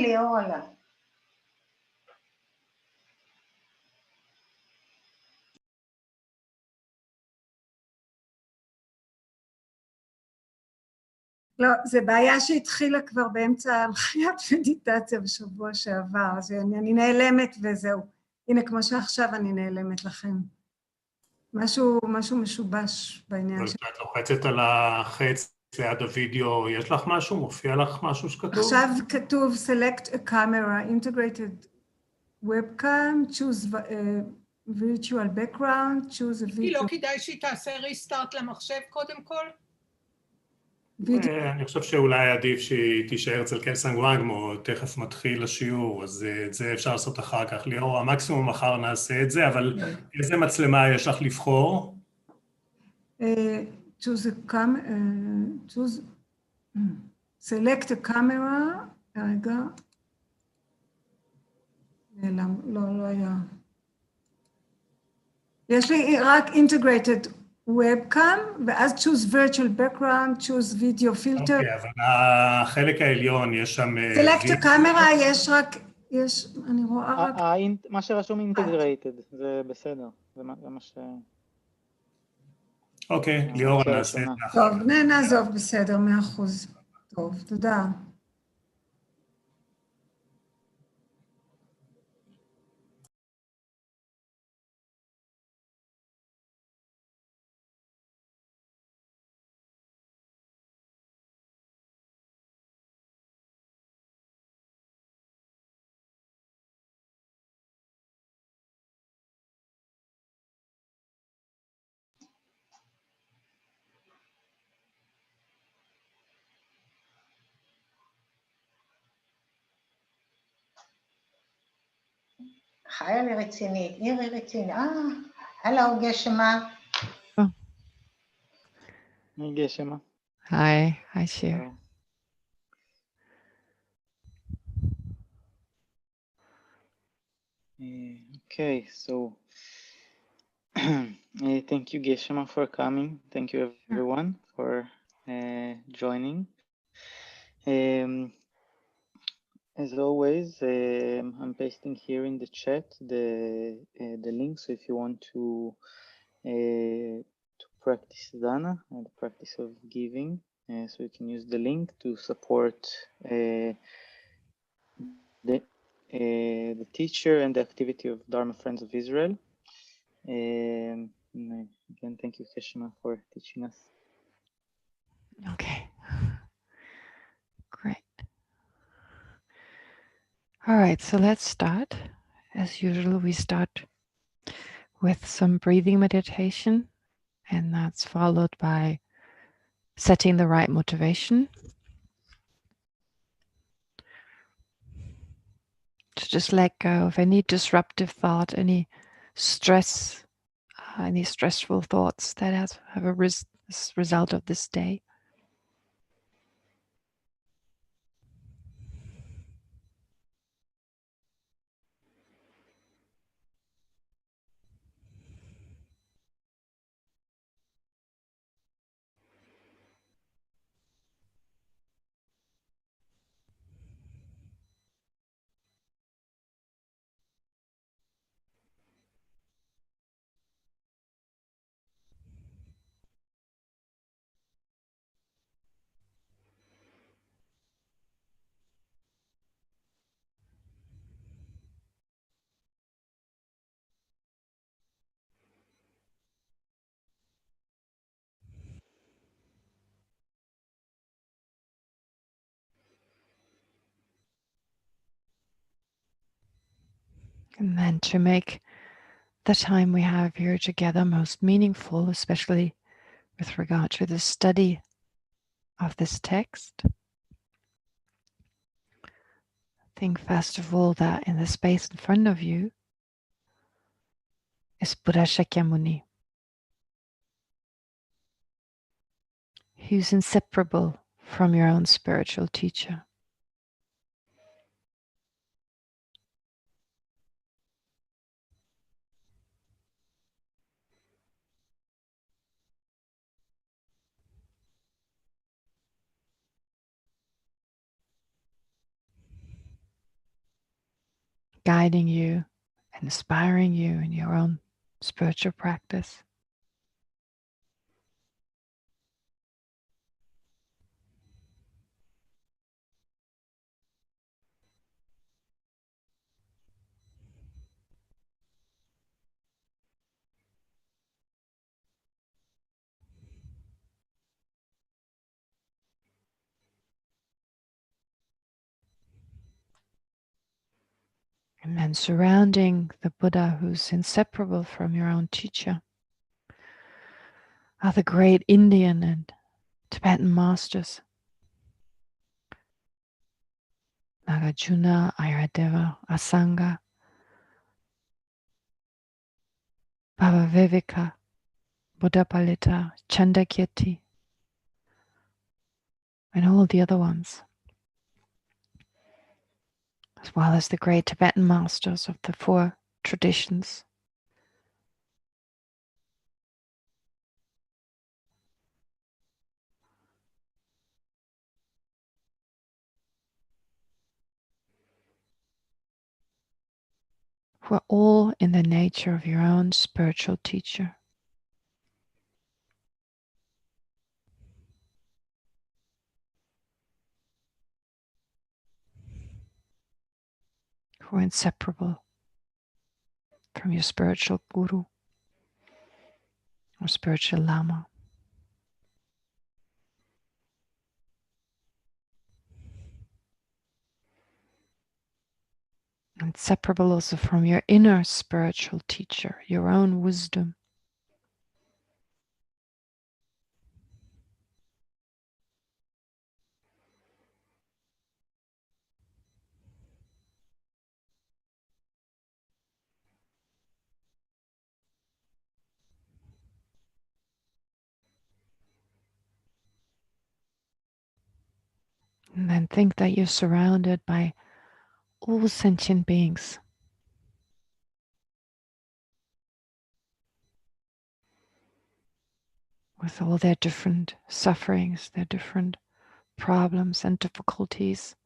ליאור עלה. לא, זה בעיה שהתחילה כבר באמצע הנחיית מדיטציה בשבוע שעבר, אז אני נעלמת וזהו. הנה, כמו שעכשיו אני נעלמת לכם. משהו משובש בעניין. אבל כשאת לוחצת על החץ ליד הוידאו, יש לך משהו? מופיע לך משהו שכתוב? עכשיו כתוב select a camera, integrated webcam, choose virtual background, choose a video. לא כדאי שהיא תעשה ריסטארט למחשב קודם כל? אני חושב שאולי עדיף שהיא תישאר אצל קלסנג וואנגמו, תכף מתחיל השיעור, אז את זה אפשר לעשות אחר כך. ליאור, המקסימום מחר נעשה את זה, אבל איזה מצלמה יש לך לבחור? choose select a camera, רגע, לא היה. יש לי רק integrated webcam, ואז choose virtual background, choose video filter. אוקיי, אבל החלק העליון, יש שם... select a camera, יש רק, אני רואה רק... מה שרשום integrated, זה בסדר, זה מה ש... אוקיי, ליאור נעשה את זה. טוב, נעזוב, בסדר, 100%. טוב, תודה. חיה לי רצינית, עירי רצינית, הלו, גשמה. גשמה. Hi, Shir. Okay, so thank you, Geshe, for coming. Thank you, everyone, for joining. As always, I'm pasting here in the chat the link. So if you want to practice Dana, the practice of giving, so you can use the link to support the teacher and the activity of Dharma Friends of Israel. Again, thank you, Keshima, for teaching us. Okay. Great. All right, so let's start. As usual, we start with some breathing meditation, and that's followed by setting the right motivation. To just let go of any disruptive thought, any stress, any stressful thoughts that have a result of this day. And then to make the time we have here together most meaningful, especially with regard to the study of this text, think first of all that in the space in front of you is Buddha Shakyamuni, who's inseparable from your own spiritual teacher. guiding you, inspiring you in your own spiritual practice. And then surrounding the Buddha, who's inseparable from your own teacher, are the great Indian and Tibetan masters. Nagarjuna, Ayurveda, Asanga, Baba Viveka, Buddha Palita, Chandakirti, and all the other ones, as well as the great Tibetan masters of the 4 traditions. Who are all in the nature of your own spiritual teacher. Who are inseparable from your spiritual guru or spiritual lama. Inseparable also from your inner spiritual teacher, your own wisdom. And then think that you're surrounded by all sentient beings. With all their different sufferings, their different problems and difficulties.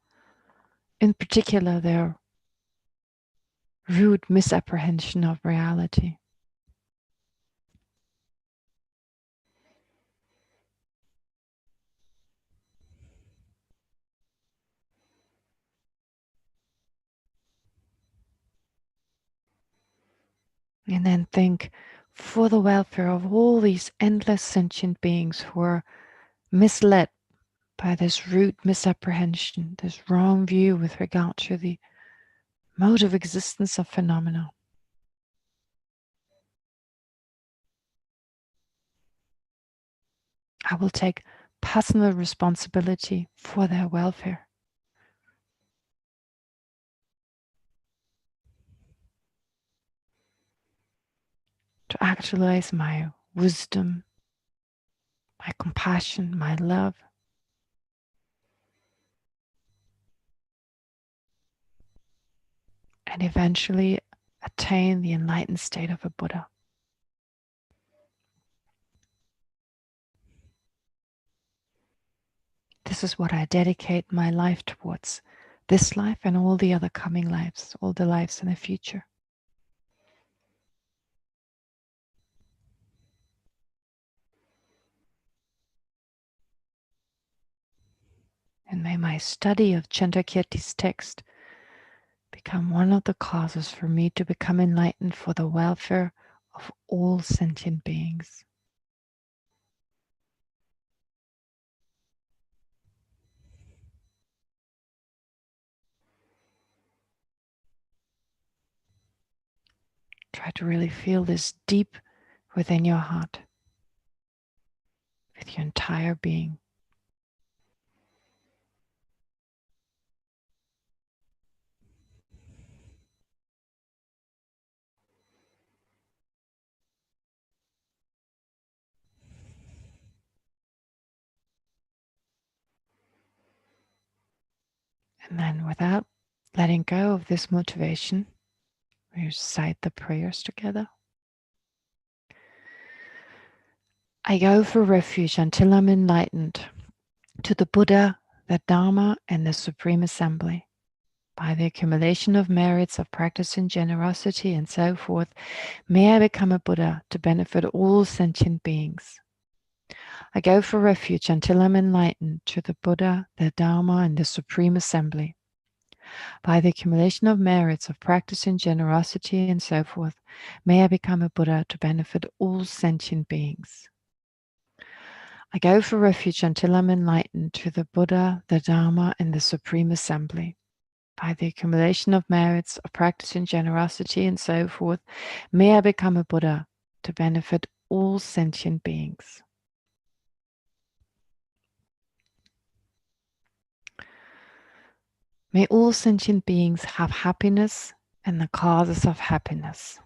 In particular, their rude misapprehension of reality. And then think, for the welfare of all these endless sentient beings who are misled by this rude misapprehension, this wrong view with regard to the mode of existence of phenomena. I will take personal responsibility for their welfare. To actualize my wisdom, my compassion, my love. And eventually attain the enlightened state of a Buddha. This is what I dedicate my life towards. This life and all the other coming lives, all the lives in the future. And may my study of Chandrakirti's text become one of the causes for me to become enlightened for the welfare of all sentient beings. Try to really feel this deep within your heart, with your entire being. And then without letting go of this motivation, we recite the prayers together. I go for refuge until I'm enlightened to the Buddha, the Dharma, and the Supreme Assembly. By the accumulation of merits of practicing generosity and so forth, may I become a Buddha to benefit all sentient beings. I go for refuge until I'm enlightened to the Buddha, the Dharma, and the Supreme Assembly. By the accumulation of merits of practicing generosity and so forth, may I become a Buddha to benefit all sentient beings. I go for refuge until I'm enlightened to the Buddha, the Dharma, and the Supreme Assembly. By the accumulation of merits of practicing generosity and so forth, may I become a Buddha to benefit all sentient beings. May all sentient beings have happiness and the causes of happiness.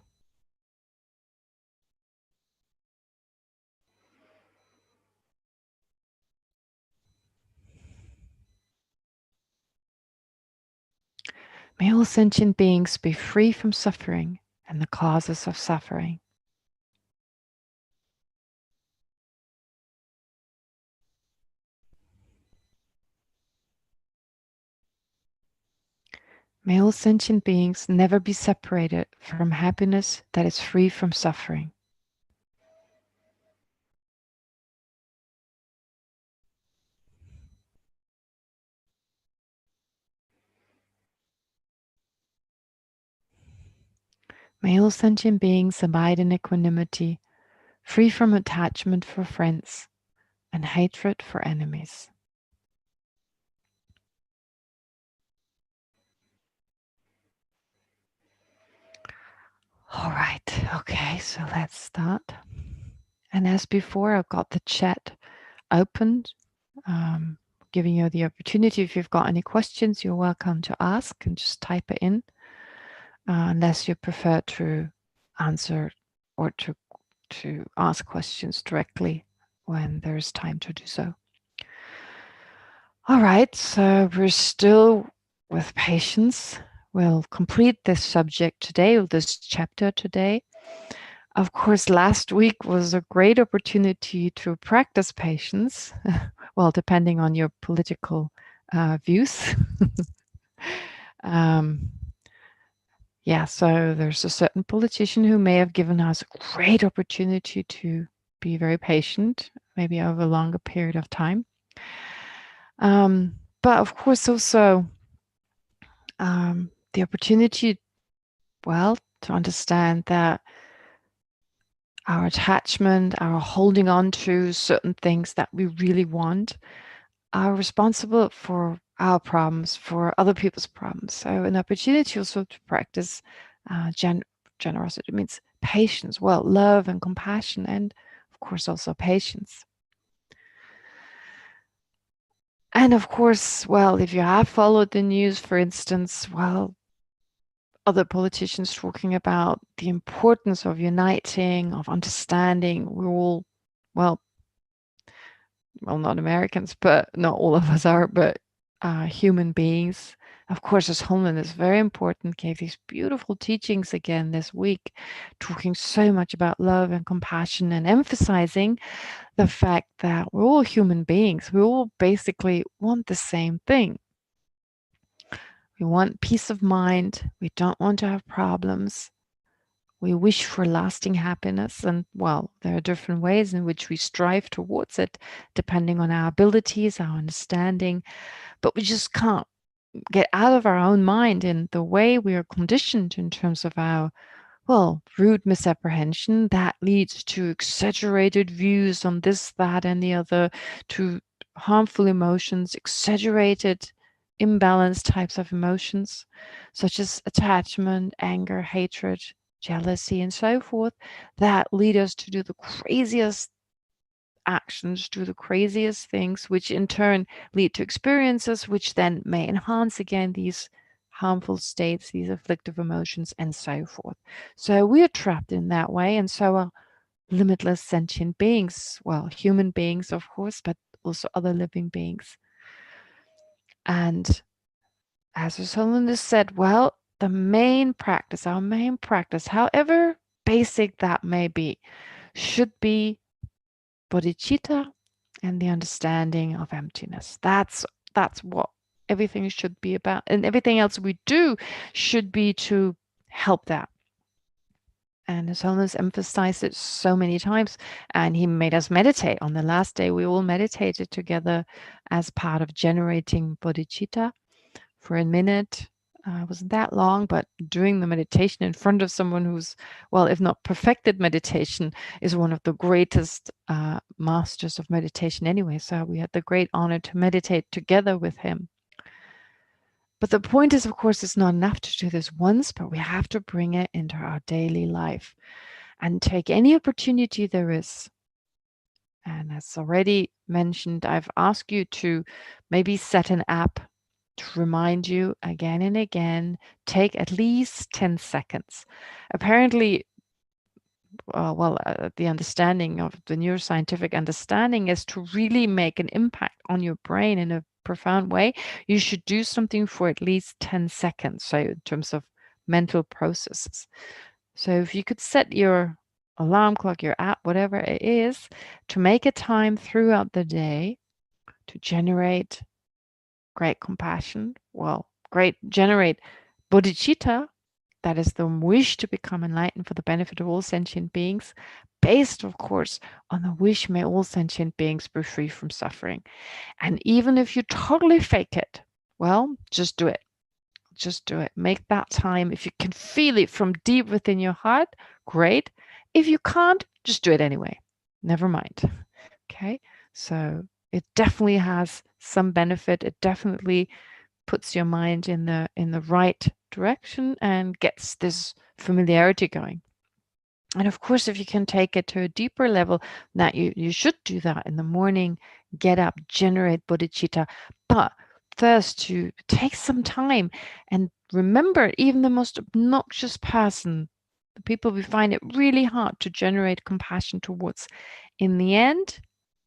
May all sentient beings be free from suffering and the causes of suffering. May all sentient beings never be separated from happiness that is free from suffering. May all sentient beings abide in equanimity, free from attachment for friends and hatred for enemies. All right, okay, so let's start. And as before, I've got the chat opened, giving you the opportunity. If you've got any questions, you're welcome to ask and just type it in, unless you prefer to answer or to ask questions directly when there's time to do so. All right, so we're still with patience. We'll complete this subject today, or this chapter today. Of course, last week was a great opportunity to practice patience, well, depending on your political views. Yeah, so there's a certain politician who may have given us a great opportunity to be very patient, maybe over a longer period of time. But of course, also the opportunity, well, to understand that our attachment, our holding on to certain things that we really want, are responsible for our problems, for other people's problems. So an opportunity also to practice generosity means patience, well, love and compassion, and of course also patience. And of course, well, if you have followed the news, for instance, well, other politicians talking about the importance of uniting, of understanding. We're all, well, not Americans, but not all of us are, but human beings. Of course, His Holiness is very important, gave these beautiful teachings again this week, talking so much about love and compassion and emphasizing the fact that we're all human beings. We all basically want the same thing. We want peace of mind. We don't want to have problems. We wish for lasting happiness. And well, there are different ways in which we strive towards it, depending on our abilities, our understanding. But we just can't get out of our own mind in the way we are conditioned in terms of our, well, rude misapprehension that leads to exaggerated views on this, that, and the other, to harmful emotions, exaggerated imbalanced types of emotions, such as attachment, anger, hatred, jealousy, and so forth, that lead us to do the craziest actions, do the craziest things, which in turn lead to experiences which then may enhance again these harmful states, these afflictive emotions, and so forth. So we are trapped in that way, and so are limitless sentient beings, well, human beings, of course, but also other living beings. And as His Holiness said, well, the main practice, our main practice, however basic that may be, should be bodhicitta and the understanding of emptiness. That's what everything should be about, and everything else we do should be to help that. And His Holiness emphasized it so many times, and he made us meditate. On the last day, we all meditated together as part of generating bodhicitta for a minute. It wasn't that long, but doing the meditation in front of someone who's, well, if not perfected meditation, is one of the greatest masters of meditation anyway. So we had the great honor to meditate together with him. But the point is, of course, it's not enough to do this once, but we have to bring it into our daily life and take any opportunity there is. And as already mentioned, I've asked you to maybe set an app to remind you again and again. Take at least 10 seconds. Apparently, the understanding of the neuroscientific understanding is to really make an impact on your brain in a profound way, you should do something for at least 10 seconds. So in terms of mental processes. So if you could set your alarm clock, your app, whatever it is, to make a time throughout the day to generate great compassion, generate bodhicitta, that is the wish to become enlightened for the benefit of all sentient beings, based, of course, on the wish may all sentient beings be free from suffering. And even if you totally fake it, well, just do it. Just do it. Make that time. If you can feel it from deep within your heart, great. If you can't, just do it anyway. Never mind. Okay? So it definitely has some benefit. It definitely puts your mind in the right direction and gets this familiarity going. And of course, if you can take it to a deeper level, that you should do that in the morning, get up, generate bodhicitta. But first, to take some time and remember, even the most obnoxious person, the people we find it really hard to generate compassion towards, in the end,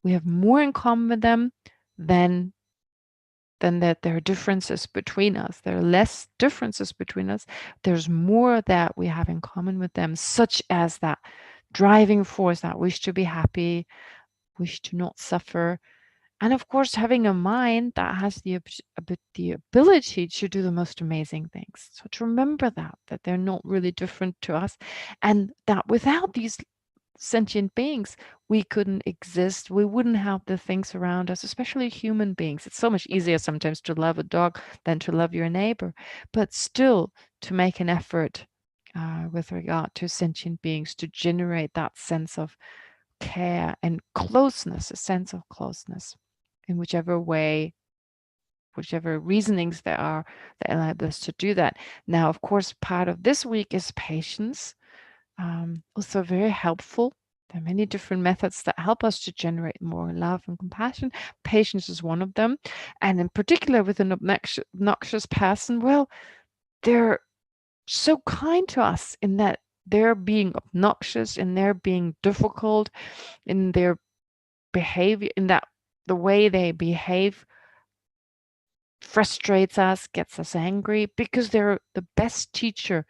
we have more in common with them than that there are differences between us. There are less differences between us. There's more that we have in common with them, such as that driving force, that wish to be happy, wish to not suffer. And of course, having a mind that has the ability to do the most amazing things. So to remember that they're not really different to us, and that without these sentient beings, we couldn't exist. We wouldn't have the things around us, especially human beings. It's so much easier sometimes to love a dog than to love your neighbor, but still to make an effort with regard to sentient beings to generate that sense of care and closeness, a sense of closeness in whichever way, whichever reasonings there are that enable us to do that. Now, of course, part of this week is patience. Also very helpful. There are many different methods that help us to generate more love and compassion. Patience is one of them. And in particular with an obnoxious person, well, they're so kind to us in that they're being obnoxious, in their being difficult, in their behavior, in that the way they behave frustrates us, gets us angry, because they're the best teacher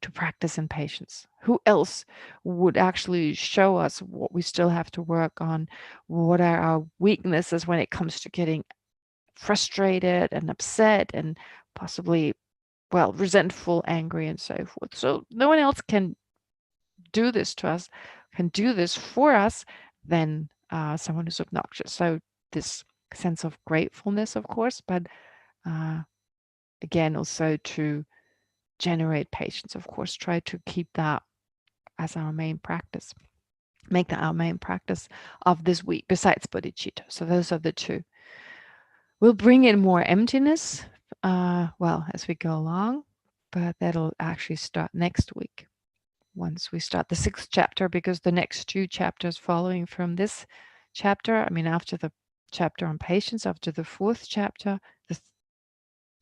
to practice in patience. Who else would actually show us what we still have to work on? What are our weaknesses when it comes to getting frustrated and upset and possibly, resentful, angry, and so forth. So no one else can do this to us, can do this for us than someone who's obnoxious. So this sense of gratefulness, of course, but again, also to generate patience, of course, try to keep that as our main practice. Make that our main practice of this week, besides bodhicitta. So those are the two. We'll bring in more emptiness, as we go along, but that'll actually start next week once we start the 6th chapter, because the next 2 chapters following from this chapter, after the chapter on patience, after the 4th chapter,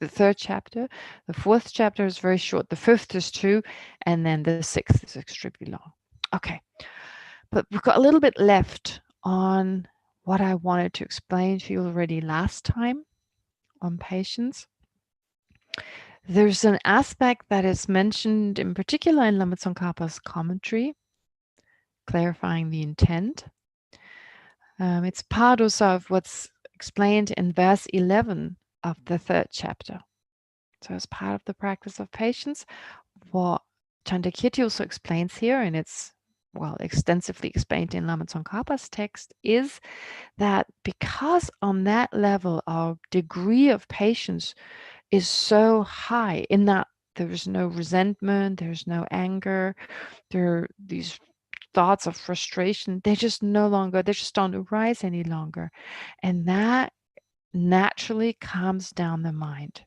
the 3rd chapter, the 4th chapter is very short, the 5th is 2, and then the 6th is extremely long. Okay, but we've got a little bit left on what I wanted to explain to you already last time on patience. There's an aspect that is mentioned in particular in Lama Tsongkhapa's commentary, clarifying the intent. It's part also of what's explained in verse 11 of the 3rd chapter. So as part of the practice of patience, what Chandrakirti also explains here, and it's, well, extensively explained in Lama Tsongkhapa's text, is that because on that level our degree of patience is so high, in that there is no resentment, there's no anger, these thoughts of frustration, they just don't arise any longer. And that naturally calms down the mind.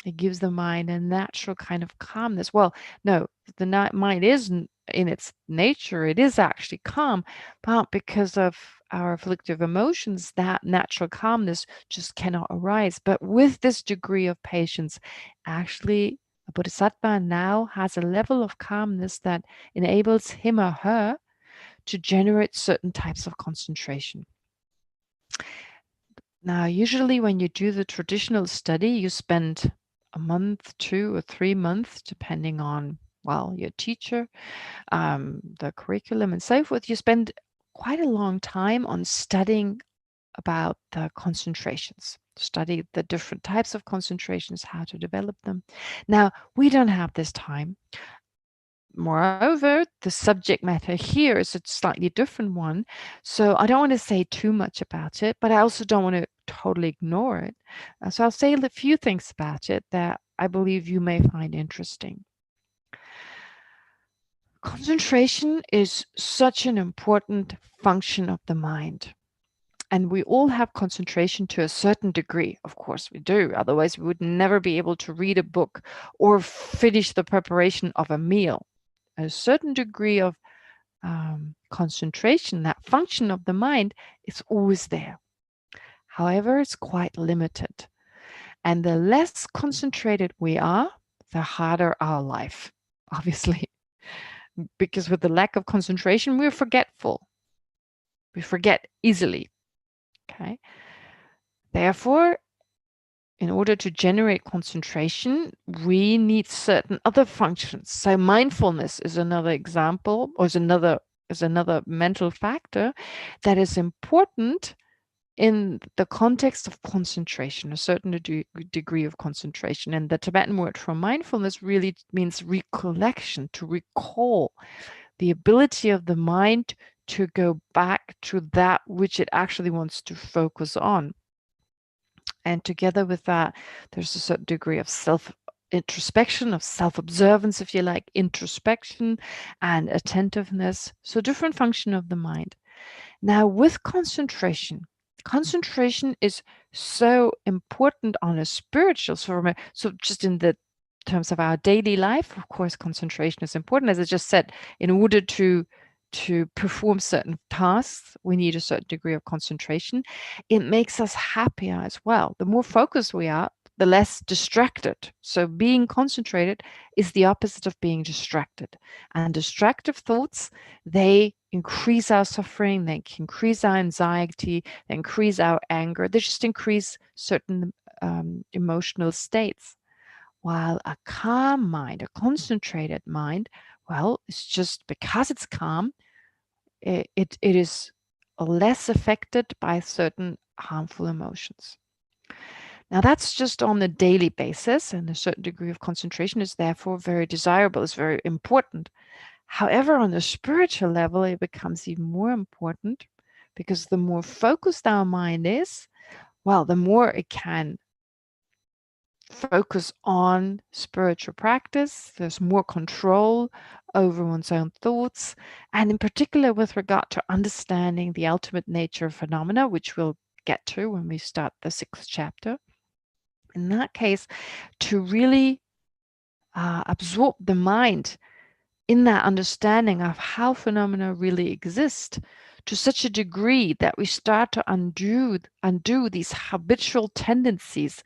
It gives the mind a natural kind of calmness. Well, no, the mind isn't, in its nature, it is actually calm, but because of our afflictive emotions, that natural calmness just cannot arise. But with this degree of patience, actually, a bodhisattva now has a level of calmness that enables him or her to generate certain types of concentration. Now, usually when you do the traditional study, you spend a month, 2 or 3 months, depending on, well, your teacher, the curriculum and so forth. You spend quite a long time on studying about the concentrations, study the different types of concentrations, how to develop them. Now, we don't have this time. Moreover, the subject matter here is a slightly different one. So I don't want to say too much about it, but I also don't want to totally ignore it. So I'll say a few things about it that I believe you may find interesting. Concentration is such an important function of the mind. And we all have concentration to a certain degree. Of course we do. Otherwise, we would never be able to read a book or finish the preparation of a meal. A certain degree of concentration, that function of the mind, is always there. However, it's quite limited. And the less concentrated we are, the harder our life, obviously. Because with the lack of concentration, we're forgetful. We forget easily. Okay. Therefore, in order to generate concentration, we need certain other functions. So mindfulness is another example, or is another mental factor that is important in the context of concentration, a certain degree of concentration. And the Tibetan word for mindfulness really means recollection, to recall, the ability of the mind to go back to that which it actually wants to focus on. And together with that, there's a certain degree of self-introspection, of self-observance, if you like, introspection and attentiveness. So different function of the mind. Now with concentration is so important on a spiritual, so just in the terms of our daily life, of course, concentration is important. As I just said, in order to perform certain tasks, we need a certain degree of concentration. It makes us happier as well. The more focused we are, the less distracted. So being concentrated is the opposite of being distracted. And distractive thoughts, they increase our suffering, they increase our anxiety, they increase our anger, they just increase certain emotional states. While a calm mind, a concentrated mind, well, it's just because it's calm, it is less affected by certain harmful emotions. Now that's just on the daily basis, and a certain degree of concentration is therefore very desirable, is very important. However, on the spiritual level, it becomes even more important, because the more focused our mind is, well, the more it can focus on spiritual practice. There's more control over one's own thoughts, and in particular with regard to understanding the ultimate nature of phenomena, which we'll get to when we start the 6th chapter. In that case, to really absorb the mind in that understanding of how phenomena really exist to such a degree that we start to undo these habitual tendencies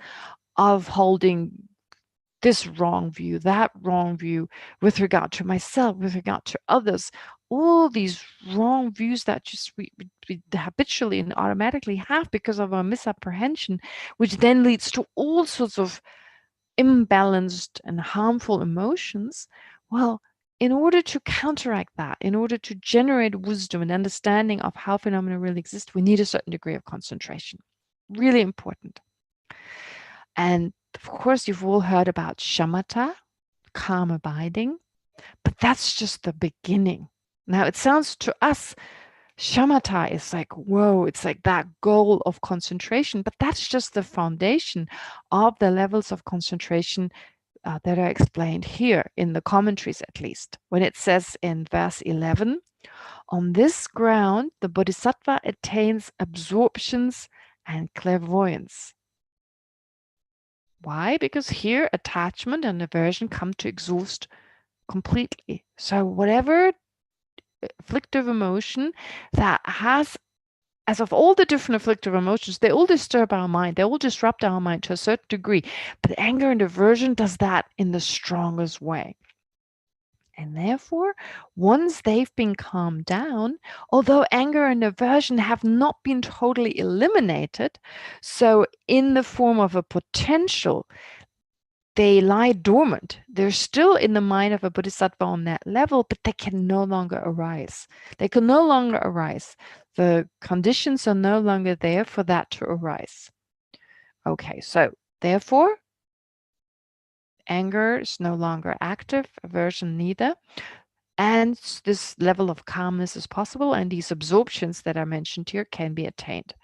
of holding this wrong view, that wrong view with regard to myself, with regard to others, all these wrong views that just we habitually and automatically have because of our misapprehension, which then leads to all sorts of imbalanced and harmful emotions. Well, in order to counteract that, in order to generate wisdom and understanding of how phenomena really exist, we need a certain degree of concentration. Really important. And of course, you've all heard about shamatha, calm abiding, but that's just the beginning. Now, it sounds to us, shamatha is like, whoa, it's like that goal of concentration, but that's just the foundation of the levels of concentration that are explained here in the commentaries, at least. When it says in verse 11, on this ground, the bodhisattva attains absorptions and clairvoyance. Why? Because here attachment and aversion come to exhaust completely. So whatever afflictive emotion that has, as of all the different afflictive emotions, they all disturb our mind. They all disrupt our mind to a certain degree. But anger and aversion does that in the strongest way. And therefore, once they've been calmed down, although anger and aversion have not been totally eliminated, so in the form of a potential, they lie dormant. They're still in the mind of a bodhisattva on that level, but they can no longer arise. They can no longer arise. The conditions are no longer there for that to arise. Okay, so therefore, anger is no longer active, aversion neither. And this level of calmness is possible, and these absorptions that are mentioned here can be attained.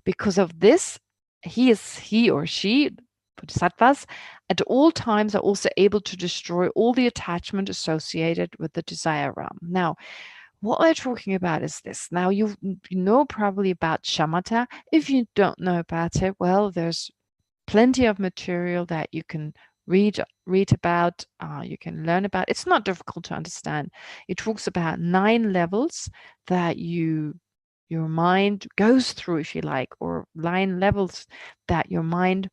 Because of this, he or she, bodhisattvas, at all times are also able to destroy all the attachment associated with the desire realm. Now, what we're talking about is this. Now, you know probably about shamatha. If you don't know about it, well, there's plenty of material that you can read about, you can learn about. It's not difficult to understand. It talks about 9 levels that your mind goes through, if you like, or 9 levels that your mind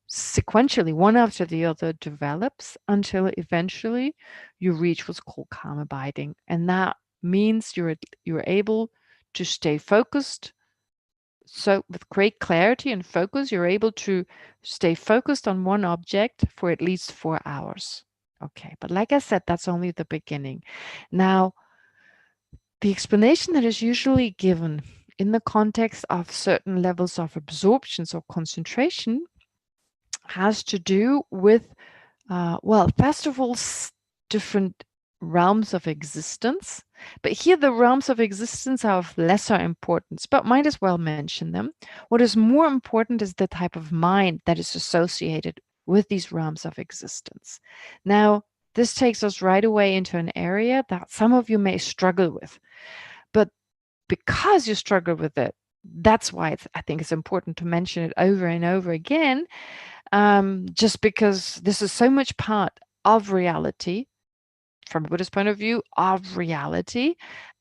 sequentially, one after the other, develops until eventually you reach what's called calm abiding. And that means you're able to stay focused. So with great clarity and focus, you're able to stay focused on one object for at least 4 hours. Okay, but like I said, that's only the beginning. Now, the explanation that is usually given in the context of certain levels of absorptions or concentration has to do with, well, first of all, different realms of existence. But here the realms of existence are of lesser importance, but might as well mention them. What is more important is the type of mind that is associated with these realms of existence. Now, this takes us right away into an area that some of you may struggle with. But because you struggle with it, that's why I think it's important to mention it over and over again, just because this is so much part of reality, from a Buddhist point of view, of reality.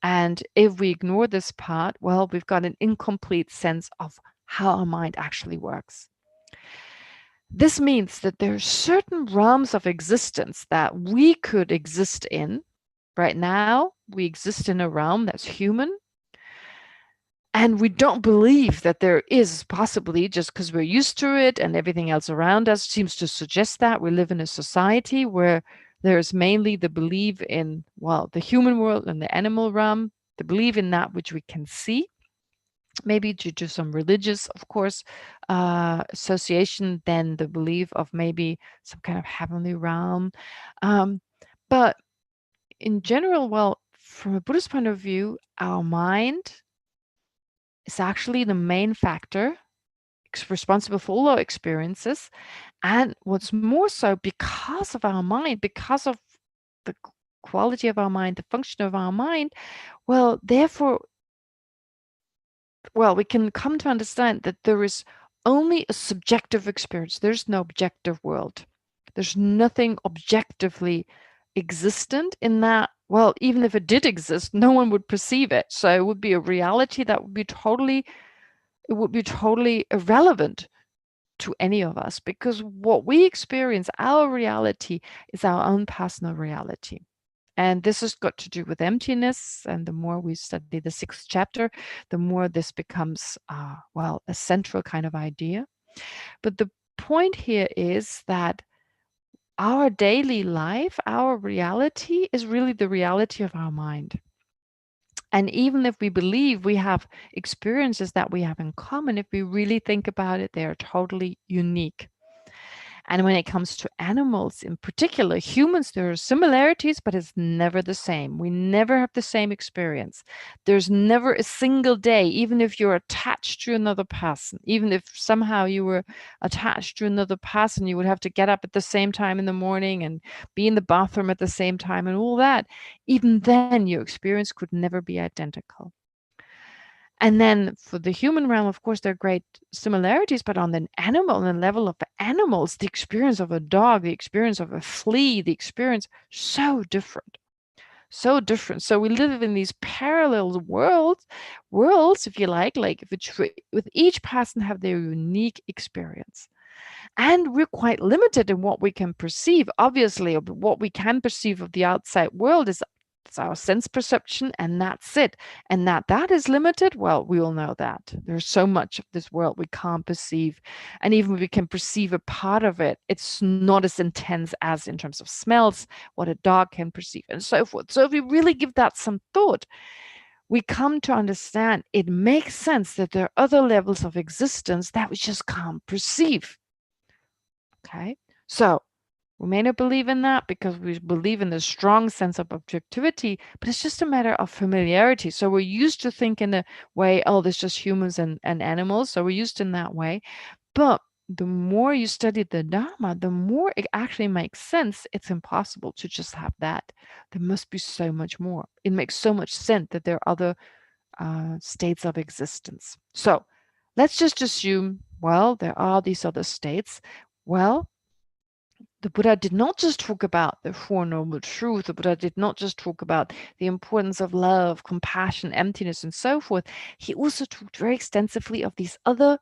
And if we ignore this part, well, we've got an incomplete sense of how our mind actually works. This means that there are certain realms of existence that we could exist in. Right now, we exist in a realm that's human. And we don't believe that there is, possibly just because we're used to it and everything else around us seems to suggest that. We live in a society where there's mainly the belief in, well, the human world and the animal realm, the belief in that which we can see, maybe due to some religious, of course, association, then the belief of maybe some kind of heavenly realm. But in general, well, from a Buddhist point of view, our mind is actually the main factor responsible for all our experiences. And what's more so, because of our mind, because of the quality of our mind, the function of our mind, well, therefore, well, we can come to understand that there is only a subjective experience. There's no objective world. There's nothing objectively existent in that. Well, even if it did exist, no one would perceive it. So it would be a reality that would be totally irrelevant to any of us, because what we experience, our reality, is our own personal reality. And this has got to do with emptiness. And the more we study the 6th chapter, the more this becomes, well, a central kind of idea. But the point here is that our daily life, our reality, is really the reality of our mind. And even if we believe we have experiences that we have in common, if we really think about it, they are totally unique. And when it comes to animals, in particular humans, there are similarities, but it's never the same. We never have the same experience. There's never a single day, even if you're attached to another person, even if somehow you were attached to another person, you would have to get up at the same time in the morning and be in the bathroom at the same time and all that. Even then, your experience could never be identical. And then for the human realm, of course, there are great similarities, but on the level of the animals, the experience of a dog, the experience of a flea, the experience, so different. So different. So we live in these parallel worlds, if you like with each person have their unique experience. And we're quite limited in what we can perceive. Obviously, what we can perceive of the outside world is our sense perception, and that's it. And that is limited, well, we all know that. There's so much of this world we can't perceive. And even if we can perceive a part of it, it's not as intense as in terms of smells, what a dog can perceive, and so forth. So if we really give that some thought, we come to understand it makes sense that there are other levels of existence that we just can't perceive. Okay, so we may not believe in that because we believe in the strong sense of objectivity, but it's just a matter of familiarity. So we're used to think in the way, oh, there's just humans and animals. So we're used in that way. But the more you study the Dharma, the more it actually makes sense. It's impossible to just have that. There must be so much more. It makes so much sense that there are other states of existence. So let's just assume, well, there are these other states. Well, the Buddha did not just talk about the Four Noble Truths. The Buddha did not just talk about the importance of love, compassion, emptiness, and so forth. He also talked very extensively of these other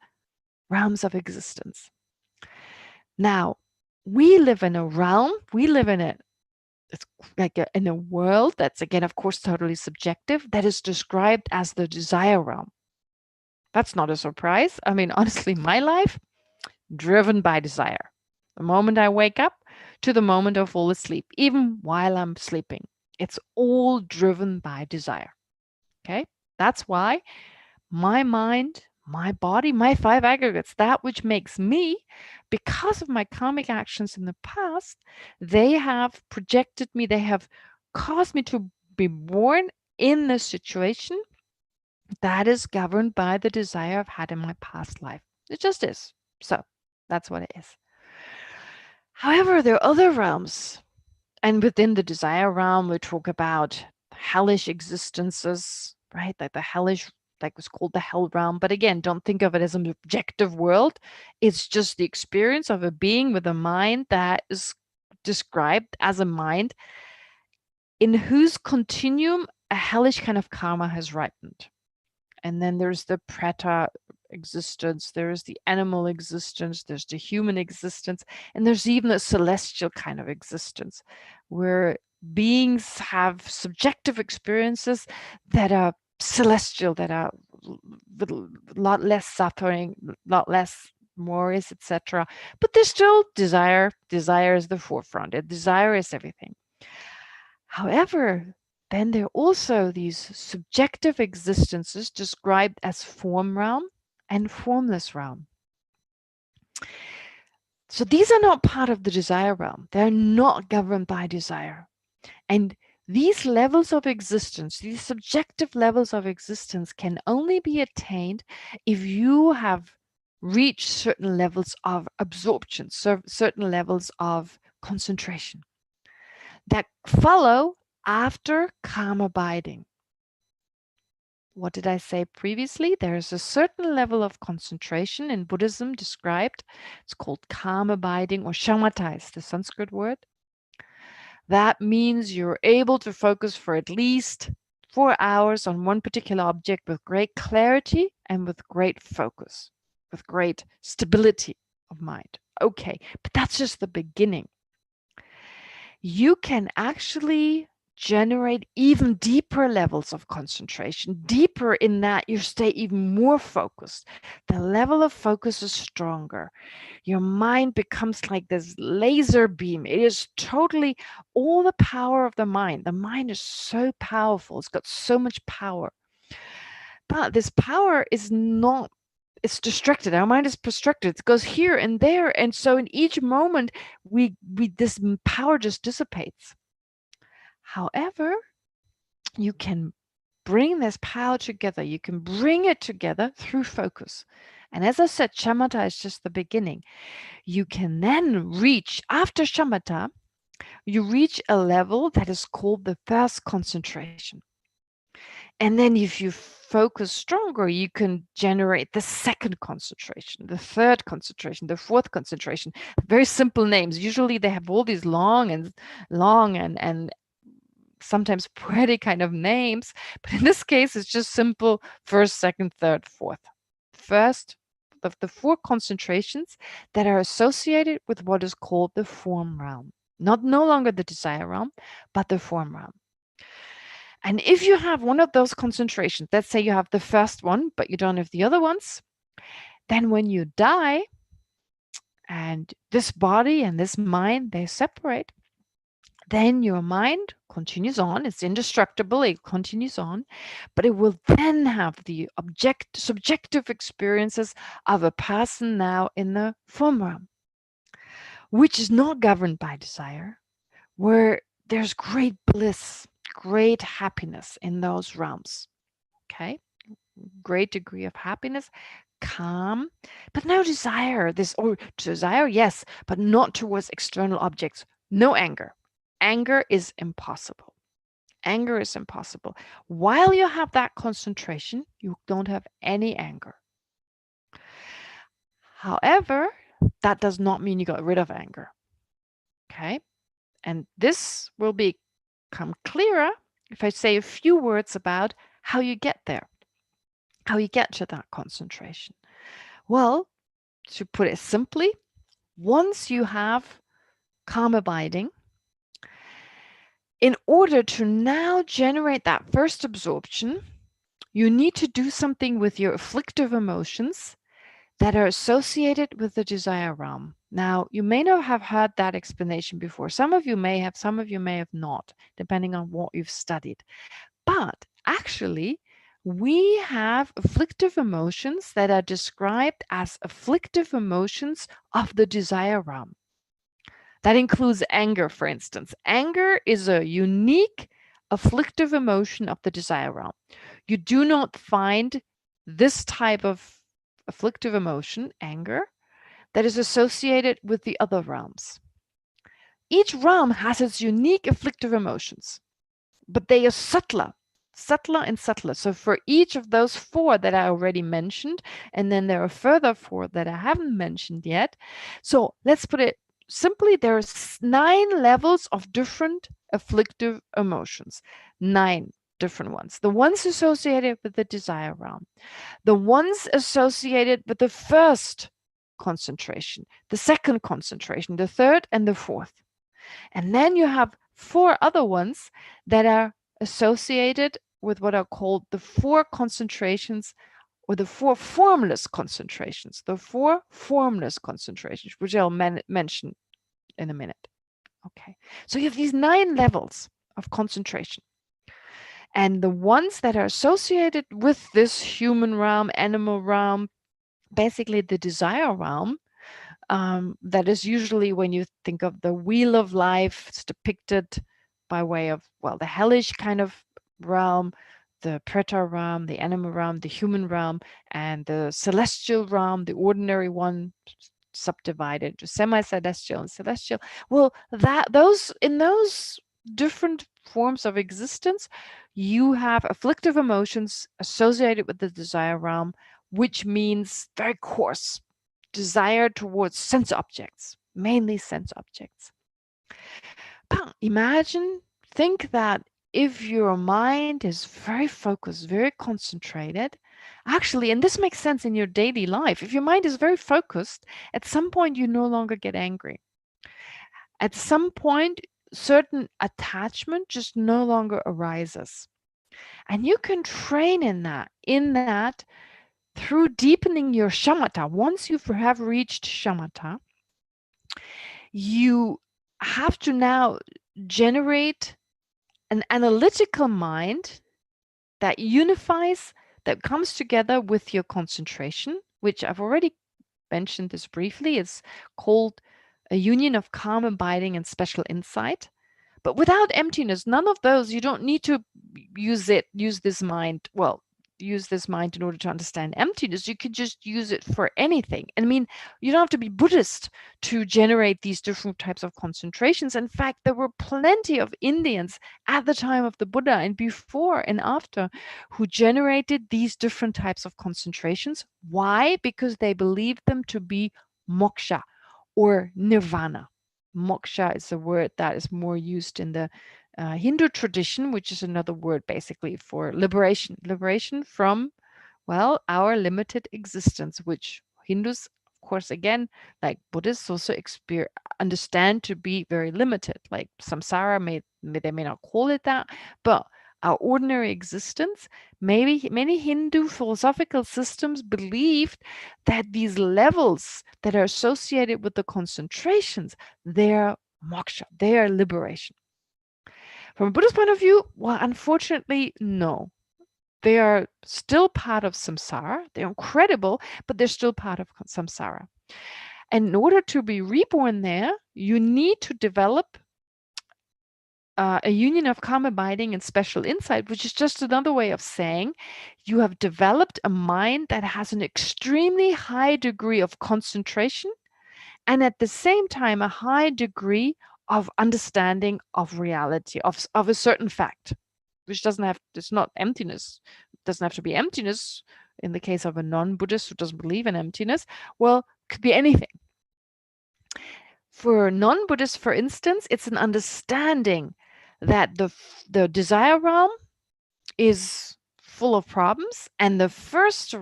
realms of existence. Now, we live in a realm, it's like in a world that's, again, of course, totally subjective, that is described as the desire realm. That's not a surprise. I mean, honestly, my life, driven by desire. The moment I wake up to the moment I fall asleep, even while I'm sleeping, it's all driven by desire. Okay? That's why my mind, my body, my five aggregates, that which makes me, because of my karmic actions in the past, they have projected me, they have caused me to be born in this situation that is governed by the desire I've had in my past life. It just is. So that's what it is. However, there are other realms, and within the desire realm, we talk about hellish existences, right? Like the hellish, like was called the hell realm. But again, don't think of it as an objective world. It's just the experience of a being with a mind that is described as a mind in whose continuum a hellish kind of karma has ripened. And then there's the preta existence, there's the animal existence, there's the human existence, and there's even a celestial kind of existence where beings have subjective experiences that are celestial, that are with a lot less suffering, a lot less worries, etc. But there's still desire. Desire is the forefront. Desire is everything. However, then there are also these subjective existences described as form realm and formless realm. So these are not part of the desire realm. They're not governed by desire. And these levels of existence, these subjective levels of existence, can only be attained if you have reached certain levels of absorption, certain levels of concentration that follow after calm abiding. What did I say previously? There is a certain level of concentration in Buddhism described. It's called calm abiding, or shamatha is the Sanskrit word. That means you're able to focus for at least 4 hours on one particular object with great clarity and with great focus, with great stability of mind. Okay, but that's just the beginning. You can actually generate even deeper levels of concentration, deeper in that you stay even more focused. The level of focus is stronger. Your mind becomes like this laser beam. It is totally all the power of the mind. The mind is so powerful. It's got so much power. But this power is not it's distracted. Our mind is distracted. It goes here and there. And so in each moment, this power just dissipates. However, you can bring this power together. You can bring it together through focus. And as I said, shamatha is just the beginning. You can then reach, after shamatha, you reach a level that is called the first concentration. And then if you focus stronger, you can generate the second concentration, the third concentration, the fourth concentration. Very simple names. Usually they have all these long and sometimes poetic kind of names. But in this case, it's just simple first, second, third, fourth. First of the four concentrations that are associated with what is called the form realm. No longer the desire realm, but the form realm. And if you have one of those concentrations, let's say you have the first one, but you don't have the other ones, then when you die and this body and this mind, they separate, then your mind continues on. It's indestructible. It continues on, but it will then have the subjective experiences of a person now in the form realm, which is not governed by desire, where there's great bliss, great happiness in those realms. Okay, great degree of happiness, calm, but no desire. Desire, yes, but not towards external objects. No anger. Anger is impossible. Anger is impossible. While you have that concentration, you don't have any anger. However, that does not mean you got rid of anger. Okay, and this will become clearer if I say a few words about how you get there, how you get to that concentration. Well, to put it simply, once you have calm abiding, in order to now generate that first absorption, you need to do something with your afflictive emotions that are associated with the desire realm. Now, you may not have heard that explanation before. Some of you may have, some of you may have not, depending on what you've studied. But actually, we have afflictive emotions that are described as afflictive emotions of the desire realm. That includes anger, for instance. Anger is a unique afflictive emotion of the desire realm. You do not find this type of afflictive emotion, anger, that is associated with the other realms. Each realm has its unique afflictive emotions, but they are subtler and subtler. So for each of those four that I already mentioned, and then there are further four that I haven't mentioned yet. So let's put it simply, there are 9 levels of different afflictive emotions, 9 different ones. The ones associated with the desire realm, the ones associated with the first concentration, the second concentration, the third and the fourth. And then you have 4 other ones that are associated with what are called the 4 concentrations, or the 4 formless concentrations, which I'll mention in a minute. Okay, so you have these 9 levels of concentration. And the ones that are associated with this human realm, animal realm, basically the desire realm, that is usually when you think of the wheel of life, it's depicted by way of, well, the hellish kind of realm, the preta realm, the animal realm, the human realm, and the celestial realm, the ordinary one, subdivided to semi-celestial and celestial. Well, in those different forms of existence, you have afflictive emotions associated with the desire realm, which means very coarse desire towards sense objects, mainly sense objects. But think that if your mind is very focused, very concentrated, actually, and this makes sense in your daily life, if your mind is very focused, at some point you no longer get angry. At some point, certain attachment just no longer arises. And you can train in that through deepening your shamatha. Once you have reached shamatha, you have to now generate an analytical mind that unifies, that comes together with your concentration, which I've already mentioned this briefly. It's called a union of calm abiding and special insight. But without emptiness, none of those, you don't need to use this mind. Well, use this mind in order to understand emptiness. You could just use it for anything. I mean, you don't have to be Buddhist to generate these different types of concentrations. In fact, there were plenty of Indians at the time of the Buddha and before and after who generated these different types of concentrations. Why? Because they believed them to be moksha or nirvana. Moksha is a word that is more used in the Hindu tradition, which is another word basically for liberation. Liberation from, well, our limited existence, which Hindus, of course, again, like Buddhists also understand to be very limited. Like samsara, they may not call it that, but our ordinary existence, maybe many Hindu philosophical systems believed that these levels that are associated with the concentrations, they're moksha, they are liberation. From a Buddhist point of view, well, unfortunately, no. They are still part of samsara. They're incredible, but they're still part of samsara. And in order to be reborn there, you need to develop a union of calm abiding and special insight, which is just another way of saying you have developed a mind that has an extremely high degree of concentration and at the same time a high degree of understanding of reality, of a certain fact, which it's not emptiness. It doesn't have to be emptiness in the case of a non-Buddhist who doesn't believe in emptiness. Well, it could be anything. For non-Buddhists, for instance, it's an understanding that the desire realm is full of problems, and the first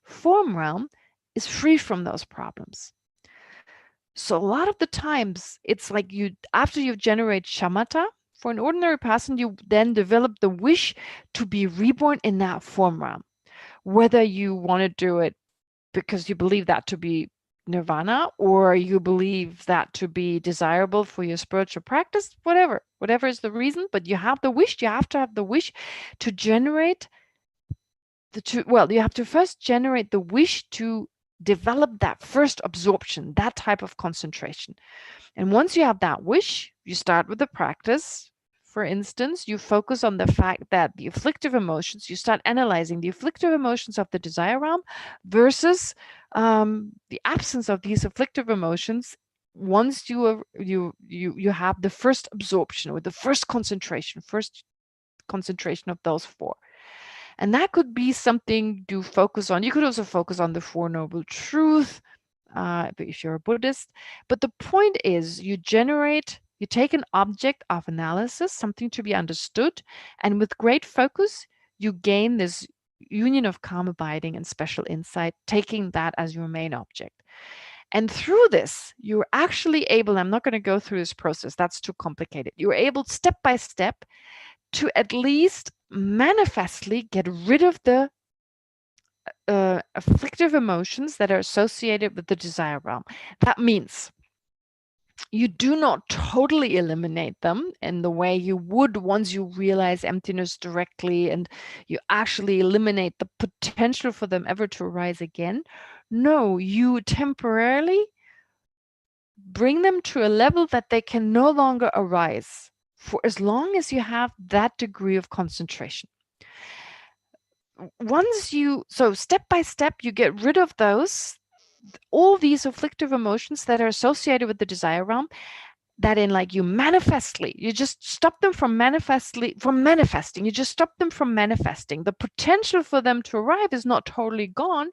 form realm is free from those problems. So a lot of the times, it's like after you generate shamatha, for an ordinary person, you then develop the wish to be reborn in that form realm. Whether you want to do it because you believe that to be nirvana, or you believe that to be desirable for your spiritual practice, whatever is the reason, but you have the wish, you have to have the wish to generate you have to first generate the wish to develop that first absorption, that type of concentration. And once you have that wish, you start with the practice. For instance, you focus on the fact that the afflictive emotions, you start analyzing the afflictive emotions of the desire realm versus the absence of these afflictive emotions. Once you have the first absorption or the first concentration of those four. And that could be something to focus on. You could also focus on the Four Noble Truths, if you're a Buddhist. But the point is, you take an object of analysis, something to be understood, and with great focus, you gain this union of calm abiding and special insight, taking that as your main object. And through this, you're actually able, I'm not going to go through this process, that's too complicated. You're able, step by step, to at least manifestly get rid of the afflictive emotions that are associated with the desire realm. That means you do not totally eliminate them in the way you would once you realize emptiness directly and you actually eliminate the potential for them ever to arise again. No, you temporarily bring them to a level that they can no longer arise for as long as you have that degree of concentration. So step by step, you get rid of all these afflictive emotions that are associated with the desire realm, that you just stop them from manifesting. You just stop them from manifesting. The potential for them to arrive is not totally gone,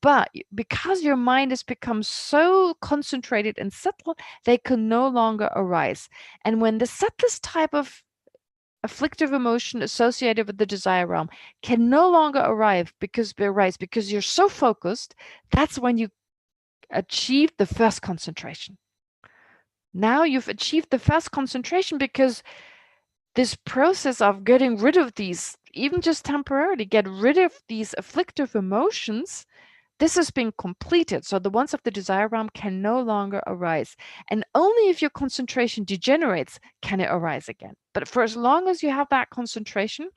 but because your mind has become so concentrated and subtle, they can no longer arise. And when the subtlest type of afflictive emotion associated with the desire realm can no longer arise because you're so focused, that's when you achieve the first concentration. Now you've achieved the first concentration because this process of getting rid of these, even just temporarily, get rid of these afflictive emotions, this has been completed. So the ones of the desire realm can no longer arise. And only if your concentration degenerates can it arise again. But for as long as you have that concentration,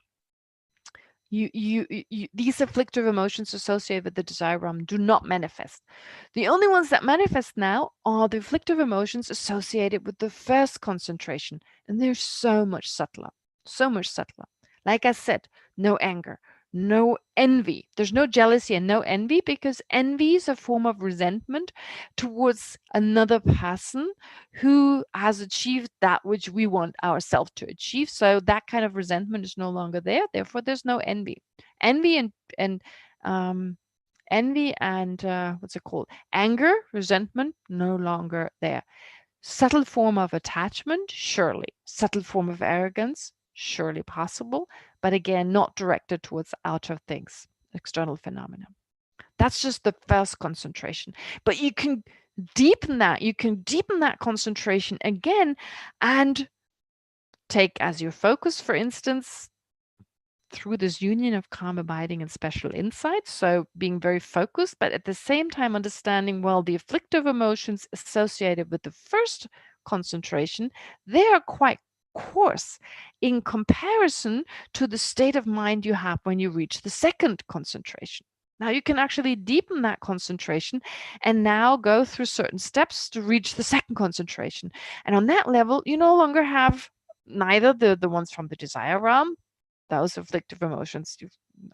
These afflictive emotions associated with the desire realm do not manifest. The only ones that manifest now are the afflictive emotions associated with the first concentration, and they're so much subtler, so much subtler. Like I said, no anger, no envy. There's no jealousy and no envy, because envy is a form of resentment towards another person who has achieved that which we want ourselves to achieve. So that kind of resentment is no longer there. Therefore, there's no envy. Envy and what's it called? Anger, resentment, no longer there. Subtle form of attachment, surely. Subtle form of arrogance, surely possible, but again, not directed towards outer things, external phenomena. That's just the first concentration. But you can deepen that. You can deepen that concentration again and take as your focus, for instance, through this union of calm abiding and special insight. So being very focused, but at the same time understanding, well, the afflictive emotions associated with the first concentration, they are quite coarse in comparison to the state of mind you have when you reach the second concentration. Now you can actually deepen that concentration and now go through certain steps to reach the second concentration. And on that level, you no longer have neither the ones from the desire realm, those afflictive emotions,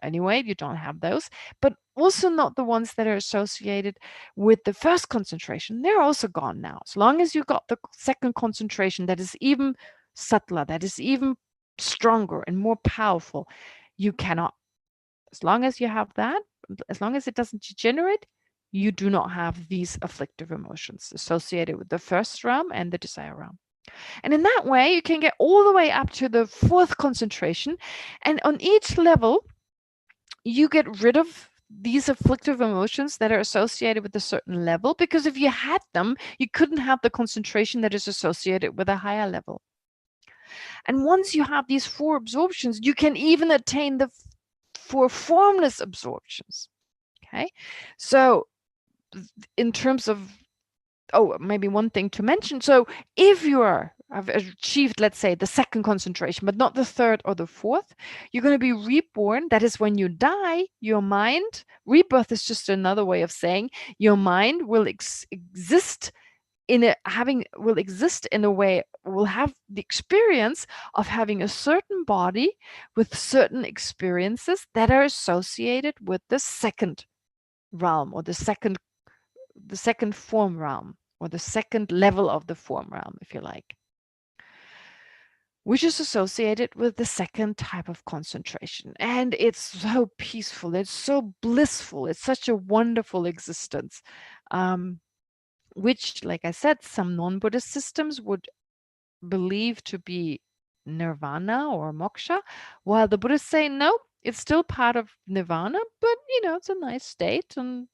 anyway, you don't have those, but also not the ones that are associated with the first concentration. They're also gone now. As long as you got the second concentration that is even subtler, that is even stronger and more powerful, you cannot. As long as you have that, as long as it doesn't degenerate, you do not have these afflictive emotions associated with the first realm and the desire realm. And in that way, you can get all the way up to the fourth concentration. And on each level, you get rid of these afflictive emotions that are associated with a certain level, because if you had them, you couldn't have the concentration that is associated with a higher level. And once you have these 4 absorptions, you can even attain the 4 formless absorptions. Okay, so in terms of, maybe one thing to mention. So if you have achieved, let's say, the second concentration, but not the third or the fourth, you're going to be reborn. That is when you die, your mind, rebirth is just another way of saying your mind will exist in a way, will have the experience of having a certain body with certain experiences that are associated with the second realm, or the second form realm, or the second level of the form realm, if you like, which is associated with the second type of concentration. And it's so peaceful, it's so blissful, it's such a wonderful existence, which, like I said, some non-Buddhist systems would believe to be nirvana or moksha, while the Buddhists say no, it's still part of nirvana, but it's a nice state, and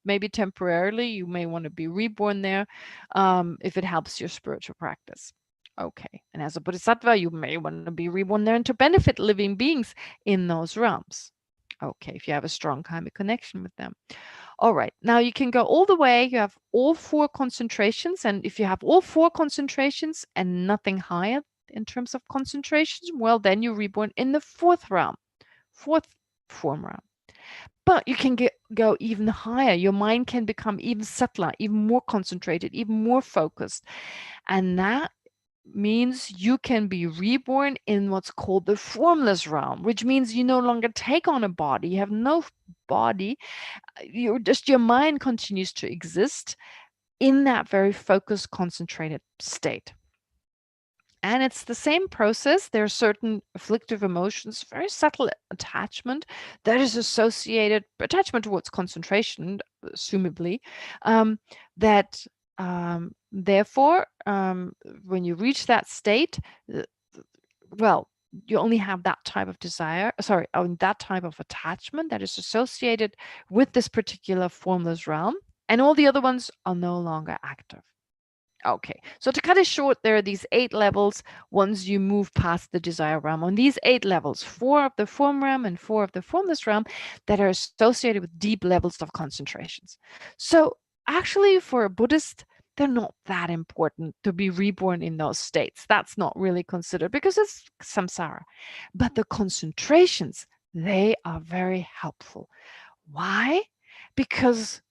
maybe temporarily you may want to be reborn there if it helps your spiritual practice. Okay, and as a bodhisattva, you may want to be reborn there and to benefit living beings in those realms. Okay, if you have a strong karmic connection with them. All right, now you can go all the way. You have all 4 concentrations, and if you have all 4 concentrations and nothing higher in terms of concentrations, well, then you're reborn in the 4th realm, 4th form realm. But you can go even higher. Your mind can become even subtler, even more concentrated, even more focused. And that means you can be reborn in what's called the formless realm, which means you no longer take on a body. You have no body. Your mind continues to exist in that very focused, concentrated state. And it's the same process. There are certain afflictive emotions, very subtle attachment that is associated, attachment towards concentration, assumably, that therefore, when you reach that state, well, you only have that type of that type of attachment that is associated with this particular formless realm, and all the other ones are no longer active. Okay, so to cut it short, there are these 8 levels once you move past the desire realm. On these 8 levels, 4 of the form realm and 4 of the formless realm that are associated with deep levels of concentrations. So actually, for a Buddhist, they're not that important to be reborn in those states. That's not really considered because it's samsara. But the concentrations, they are very helpful. Why? Because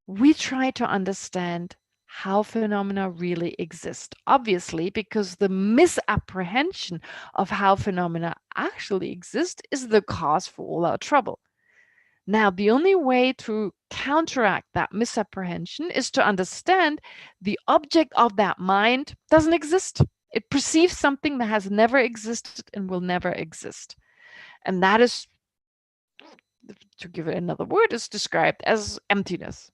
we try to understand how phenomena really exist. Obviously, because the misapprehension of how phenomena actually exist is the cause for all our trouble. Now, the only way to counteract that misapprehension is to understand the object of that mind doesn't exist. It perceives something that has never existed and will never exist. And that is, to give it another word, is described as emptiness.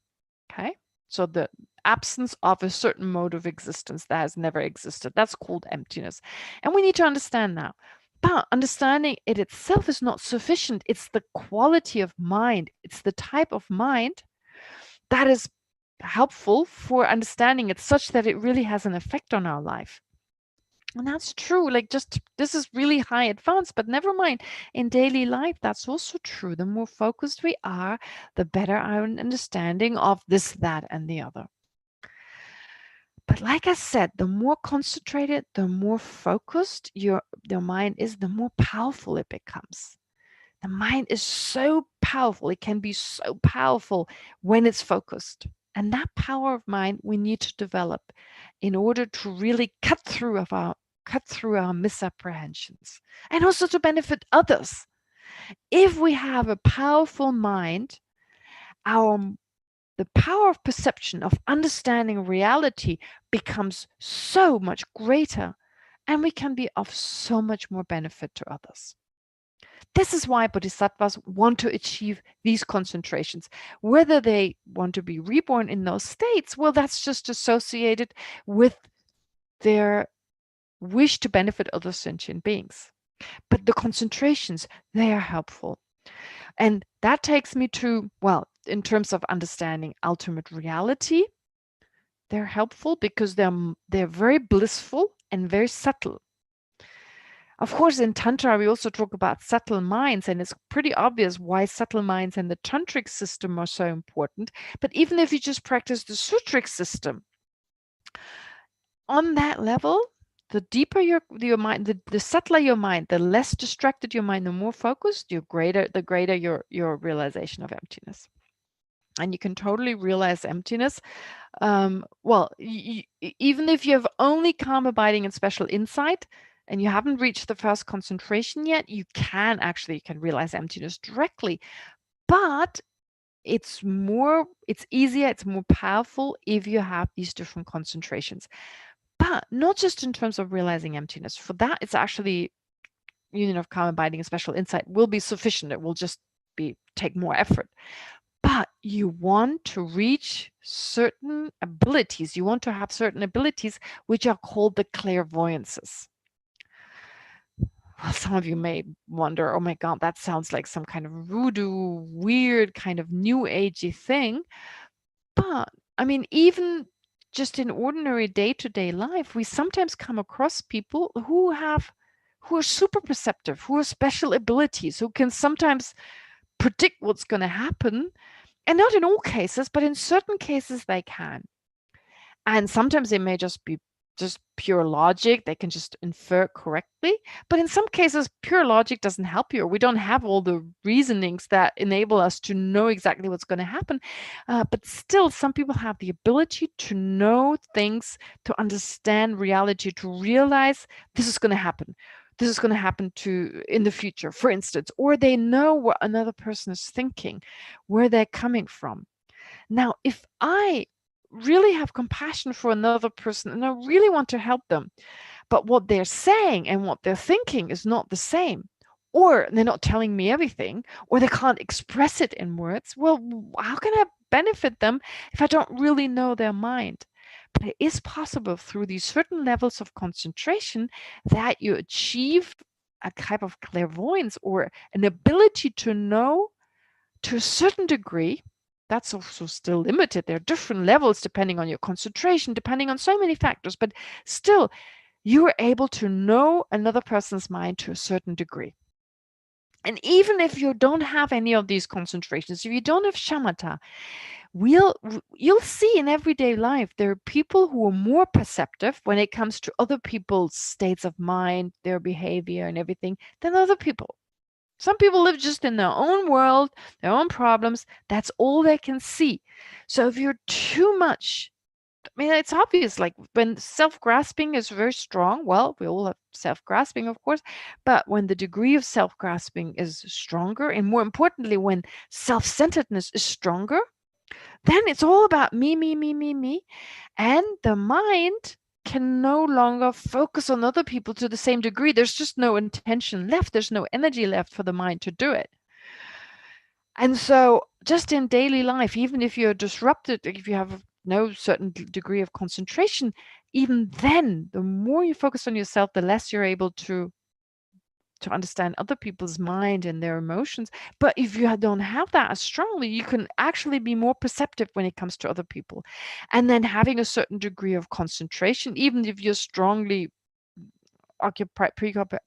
Okay? So the absence of a certain mode of existence that has never existed. That's called emptiness. And we need to understand that. But understanding it itself is not sufficient. It's the quality of mind. It's the type of mind that is helpful for understanding it such that it really has an effect on our life. And that's true. Like, just this is really high advanced, but never mind. In daily life, that's also true. The more focused we are, the better our understanding of this, that, and the other. But like I said, the more concentrated, the more focused your mind is, the more powerful it becomes. The mind is so powerful. It can be so powerful when it's focused. And that power of mind we need to develop in order to really cut through our misapprehensions and also to benefit others. If we have a powerful mind, the power of perception, of understanding reality, becomes so much greater, and we can be of so much more benefit to others. This is why bodhisattvas want to achieve these concentrations. Whether they want to be reborn in those states, well, that's just associated with their wish to benefit other sentient beings. But the concentrations, they are helpful. And that takes me to, well, in terms of understanding ultimate reality, they're helpful because they're very blissful and very subtle. Of course, in Tantra, we also talk about subtle minds, and it's pretty obvious why subtle minds and the tantric system are so important. But even if you just practice the sutric system, on that level, the deeper your mind, the subtler your mind, the less distracted your mind, the more focused, the greater your realization of emptiness. And you can totally realize emptiness. Well, even if you have only calm abiding and special insight, and you haven't reached the first concentration yet, you can realize emptiness directly. But it's easier, it's more powerful if you have these different concentrations. But not just in terms of realizing emptiness. For that, it's actually union of calm abiding and special insight will be sufficient. It will just take more effort. But you want to reach certain abilities. You want to have certain abilities which are called the clairvoyances. Well, some of you may wonder, oh my God, that sounds like some kind of voodoo, weird kind of new agey thing. But I mean, even just in ordinary day-to-day life, we sometimes come across people who are super perceptive, who have special abilities, who can sometimes predict what's going to happen. And not in all cases, but in certain cases they can. And sometimes it may just be just pure logic. They can just infer correctly. But in some cases, pure logic doesn't help you. Or we don't have all the reasonings that enable us to know exactly what's going to happen. But still, some people have the ability to know things, to understand reality, to realize this is going to happen. This is going to happen in the future, for instance, or they know what another person is thinking, where they're coming from. Now, if I really have compassion for another person and I really want to help them, but what they're saying and what they're thinking is not the same, or they're not telling me everything, or they can't express it in words, well, how can I benefit them if I don't really know their mind? But it is possible through these certain levels of concentration that you achieve a type of clairvoyance or an ability to know to a certain degree. That's also still limited. There are different levels depending on your concentration, depending on so many factors, but still, you are able to know another person's mind to a certain degree. And even if you don't have any of these concentrations, if you don't have shamatha, you'll see in everyday life there are people who are more perceptive when it comes to other people's states of mind, their behavior and everything than other people. Some people live just in their own world, their own problems. That's all they can see. So if you're too much, I mean, it's obvious, like when self-grasping is very strong, well, we all have self-grasping, of course, but when the degree of self-grasping is stronger, and more importantly, when self-centeredness is stronger, then it's all about me, me, me, me, me. And the mind can no longer focus on other people to the same degree. There's just no intention left. There's no energy left for the mind to do it. And so just in daily life, even if you're disrupted, if you have no certain degree of concentration, even then, the more you focus on yourself, the less you're able to understand other people's mind and their emotions. But if you don't have that as strongly, you can actually be more perceptive when it comes to other people. And then having a certain degree of concentration, even if you're strongly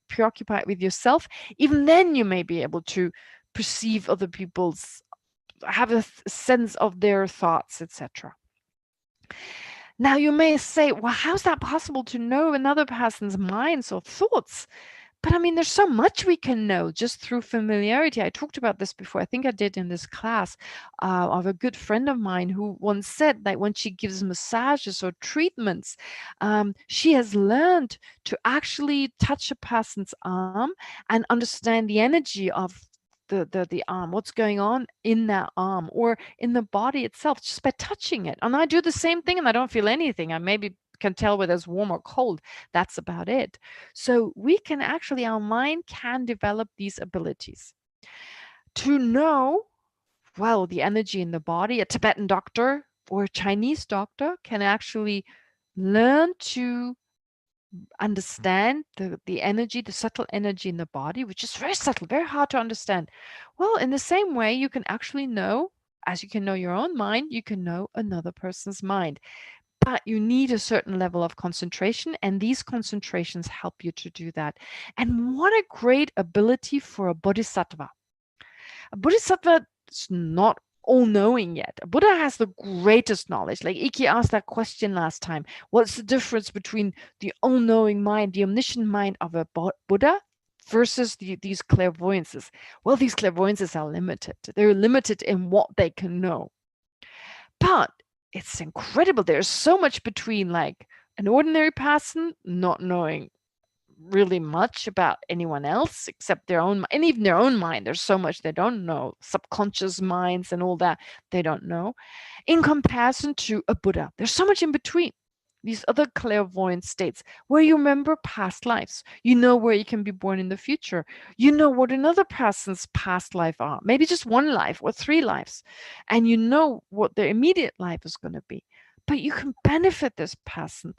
preoccupied with yourself, even then you may be able to perceive other people's, have a sense of their thoughts, etc. Now you may say, well, how's that possible to know another person's minds or thoughts? But I mean, there's so much we can know just through familiarity. I talked about this before. I think I did in this class of a good friend of mine who once said that when she gives massages or treatments, she has learned to actually touch a person's arm and understand the energy of the arm, what's going on in that arm or in the body itself, just by touching it. And I do the same thing and I don't feel anything. I maybe can tell whether it's warm or cold. That's about it. So we can actually, our mind can develop these abilities to know, well, the energy in the body. A Tibetan doctor or a Chinese doctor can actually learn to understand the energy, the subtle energy in the body, which is very subtle, very hard to understand. Well, in the same way, you can actually know, as you can know your own mind, you can know another person's mind. But you need a certain level of concentration, and these concentrations help you to do that. And what a great ability for a bodhisattva. A bodhisattva is not all-knowing yet. A Buddha has the greatest knowledge. Like Iki asked that question last time. What's the difference between the all-knowing mind, the omniscient mind of a Buddha versus these clairvoyances? Well, these clairvoyances are limited. They're limited in what they can know. But it's incredible. There's so much between like an ordinary person not knowing really much about anyone else except their own, and even their own mind. There's so much they don't know, subconscious minds and all that they don't know, in comparison to a Buddha. There's so much in between. These other clairvoyant states where you remember past lives. You know where you can be born in the future. You know what another person's past life are, maybe just one life or 3 lives. And you know what their immediate life is going to be. But you can benefit this person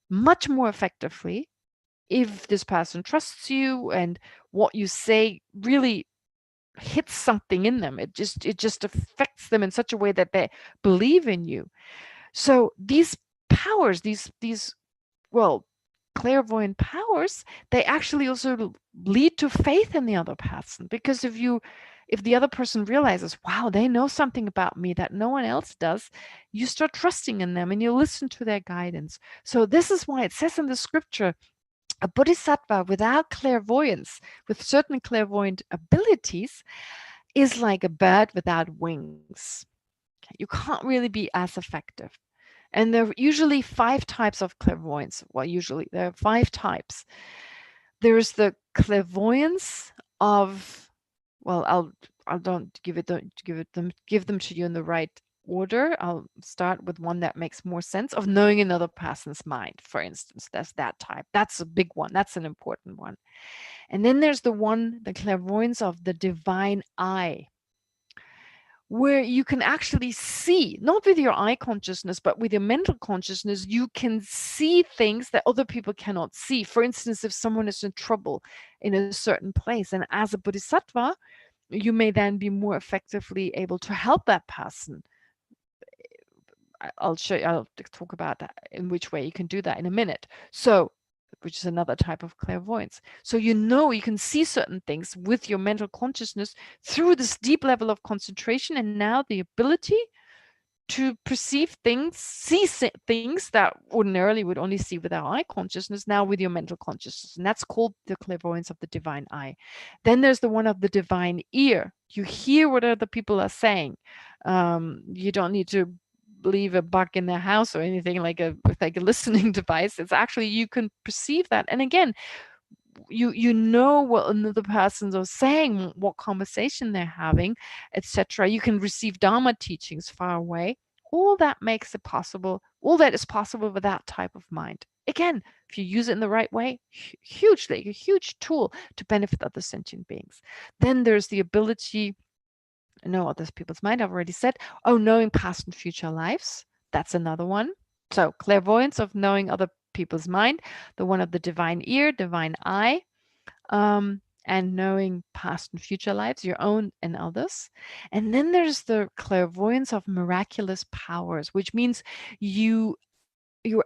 much more effectively if this person trusts you and what you say really hits something in them. It just affects them in such a way that they believe in you. So these powers, these well, clairvoyant powers, they actually also lead to faith in the other person, because if the other person realizes, wow, they know something about me that no one else does, you start trusting in them and you listen to their guidance. So this is why it says in the scripture, a bodhisattva without clairvoyance, with certain clairvoyant abilities, is like a bird without wings. Okay, you can't really be as effective. And there are usually 5 types of clairvoyance. Well, usually there are 5 types. There's the clairvoyance of, well, I'll don't give them to you in the right order. I'll start with one that makes more sense, of knowing another person's mind, for instance. That's that type. That's a big one. That's an important one. And then there's the clairvoyance of the divine eye, where you can actually see, not with your eye consciousness, but with your mental consciousness, you can see things that other people cannot see. For instance, if someone is in trouble in a certain place, and as a bodhisattva, you may then be more effectively able to help that person. I'll talk about that, in which way you can do that in a minute. So, which is another type of clairvoyance. So you can see certain things with your mental consciousness through this deep level of concentration, and now the ability to perceive things, see things that ordinarily would only see with our eye consciousness, now with your mental consciousness. And that's called the clairvoyance of the divine eye. Then there's the one of the divine ear. You hear what other people are saying. You don't need to leave a bug in their house or anything like a listening device. It's actually, you can perceive that. And again, you know what another person's are saying, what conversation they're having, etc. You can receive Dharma teachings far away. All that makes it possible. All that is possible with that type of mind. Again, if you use it in the right way, hugely, a huge tool to benefit other sentient beings. Then there's the ability to know other people's mind. I've already said, knowing past and future lives. That's another one. So clairvoyance of knowing other people's mind, the one of the divine ear, divine eye, and knowing past and future lives, your own and others. And then there's the clairvoyance of miraculous powers, which means you're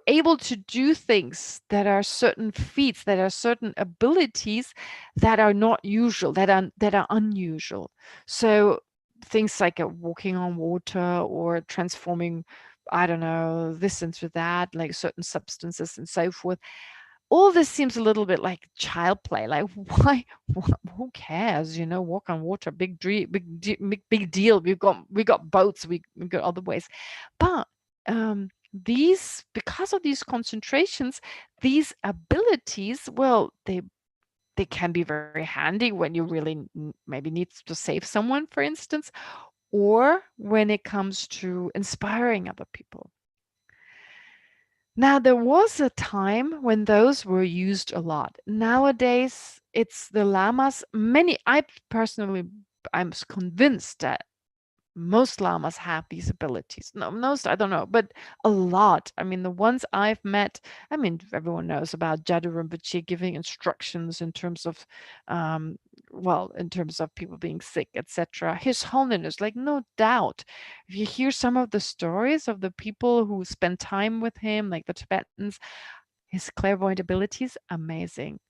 able to do things that are certain feats, that are certain abilities that are not usual, that are unusual. So things like walking on water or transforming, I don't know, this into that, like certain substances and so forth. All this seems a little bit like child play. Like, why? Who cares? Walk on water, big deal. We got boats. We got other ways, but because of these concentrations, these abilities, well, they can be very handy when you really maybe need to save someone, for instance, or when it comes to inspiring other people. Now, there was a time when those were used a lot. Nowadays, it's the lamas. I'm convinced that most lamas have these abilities. No, most, I don't know, but a lot. I mean, the ones I've met, everyone knows about Jadu Rinpoche giving instructions in terms of, in terms of people being sick, etc. His Holiness, like, no doubt. If you hear some of the stories of the people who spend time with him, like the Tibetans, his clairvoyant abilities, amazing.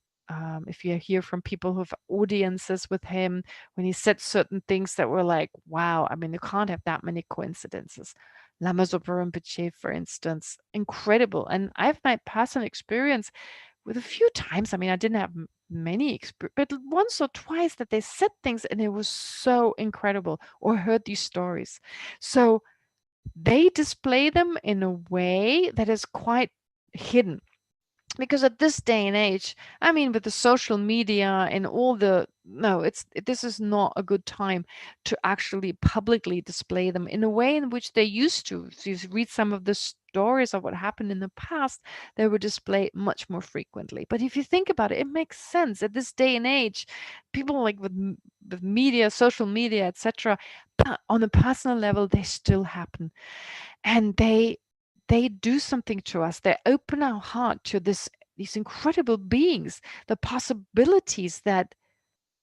If you hear from people who have audiences with him, when he said certain things that were like, wow, you can't have that many coincidences. Lama Zopa Rinpoche, for instance, incredible. And I've my personal experience with a few times. I didn't have many experience, but once or twice that they said things and it was so incredible, or heard these stories. So they display them in a way that is quite hidden. Because at this day and age, with the social media and all this is not a good time to actually publicly display them in a way in which they used to. If you read some of the stories of what happened in the past, they were displayed much more frequently. But if you think about it, it makes sense. At this day and age, people like with media, social media, etc., but on a personal level, they still happen. And they do something to us. They open our heart to these incredible beings, the possibilities that,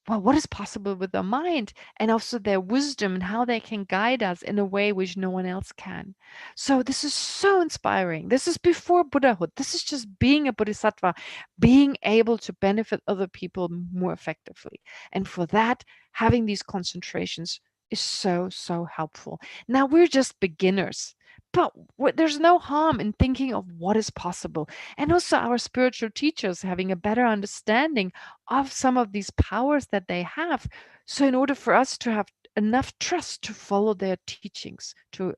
what is possible with their mind, and also their wisdom and how they can guide us in a way which no one else can. So this is so inspiring. This is before Buddhahood. This is just being a bodhisattva, being able to benefit other people more effectively. And for that, having these concentrations is so, so helpful. Now, we're just beginners. But there's no harm in thinking of what is possible. And also our spiritual teachers having a better understanding of some of these powers that they have. So in order for us to have enough trust to follow their teachings, to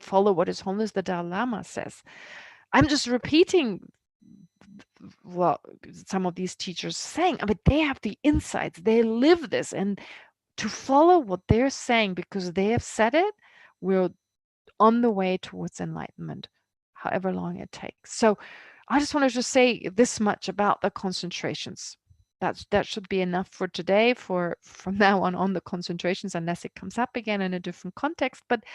follow what His Holiness the Dalai Lama says. I'm just repeating what some of these teachers saying. They have the insights. They live this. And to follow what they're saying because they have said it, we're on the way towards enlightenment, however long it takes. So I just wanted to say this much about the concentrations. That should be enough for today, from now on the concentrations, unless it comes up again in a different context. But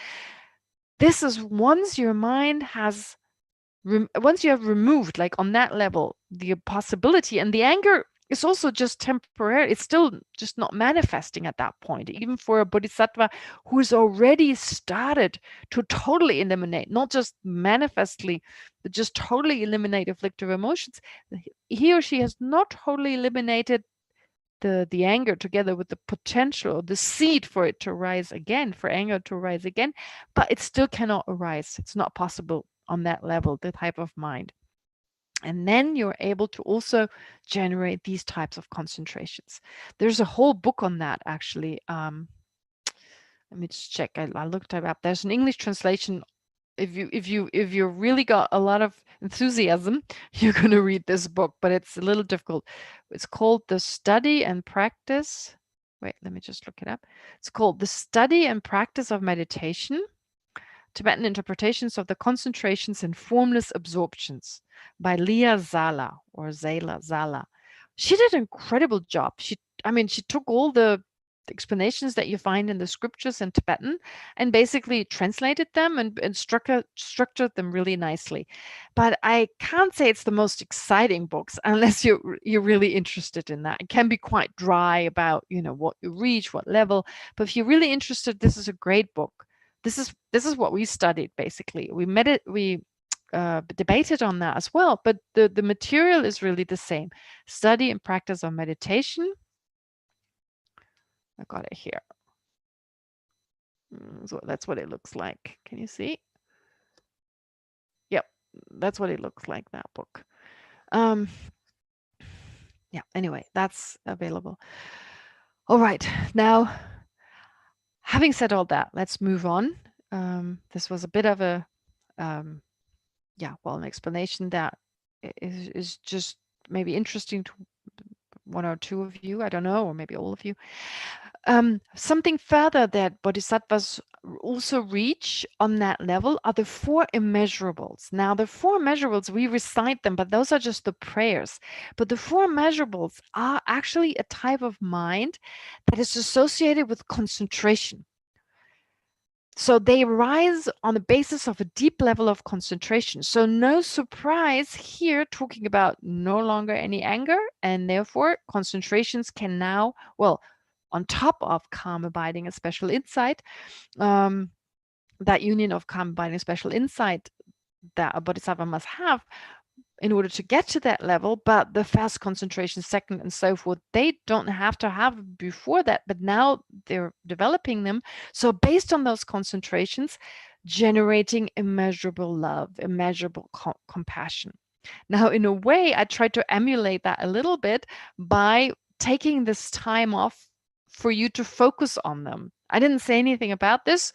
this is once your mind has, once you have removed, on that level, the possibility, and the anger is also just temporary. It's still just not manifesting at that point. Even for a bodhisattva who's already started to totally eliminate, not just manifestly, but just totally eliminate afflictive emotions, he or she has not totally eliminated the anger together with the potential, the seed for it to rise again, for anger to rise again, but it still cannot arise. It's not possible on that level, the type of mind. And then you're able to also generate these types of concentrations. There's a whole book on that, actually. Let me just check. I looked it up. There's an English translation. If you really got a lot of enthusiasm, you're going to read this book, but it's a little difficult. It's called The Study and Practice. Wait, let me just look it up. It's called The Study and Practice of Meditation, Tibetan Interpretations of the Concentrations and Formless Absorptions by Leah Zala, or Zala. She did an incredible job. She took all the explanations that you find in the scriptures in Tibetan and basically translated them and structured them really nicely. But I can't say it's the most exciting books unless you're really interested in that. It can be quite dry about, what you reach, what level. But if you're really interested, this is a great book. This is what we studied, basically. We debated on that as well, but the material is really the same. Study and practice of meditation. I got it here. So that's what it looks like. Can you see? Yep, that's what it looks like, that book. Yeah, anyway, that's available. All right, now, having said all that, let's move on. This was a bit of a, an explanation that is just maybe interesting to one or two of you, I don't know, or maybe all of you. Something further that bodhisattvas also reach on that level are the 4 immeasurables. Now, the 4 immeasurables, we recite them, but those are just the prayers. But the 4 immeasurables are actually a type of mind that is associated with concentration. So they rise on the basis of a deep level of concentration. So no surprise here, talking about no longer any anger, and therefore concentrations can now, on top of calm abiding and special insight, that union of calm abiding and special insight that a bodhisattva must have in order to get to that level, but the fast concentration, second, and so forth, they don't have to have before that, but now they're developing them. So based on those concentrations, generating immeasurable love, immeasurable compassion. Now, in a way, I tried to emulate that a little bit by taking this time off for you to focus on them. I didn't say anything about this,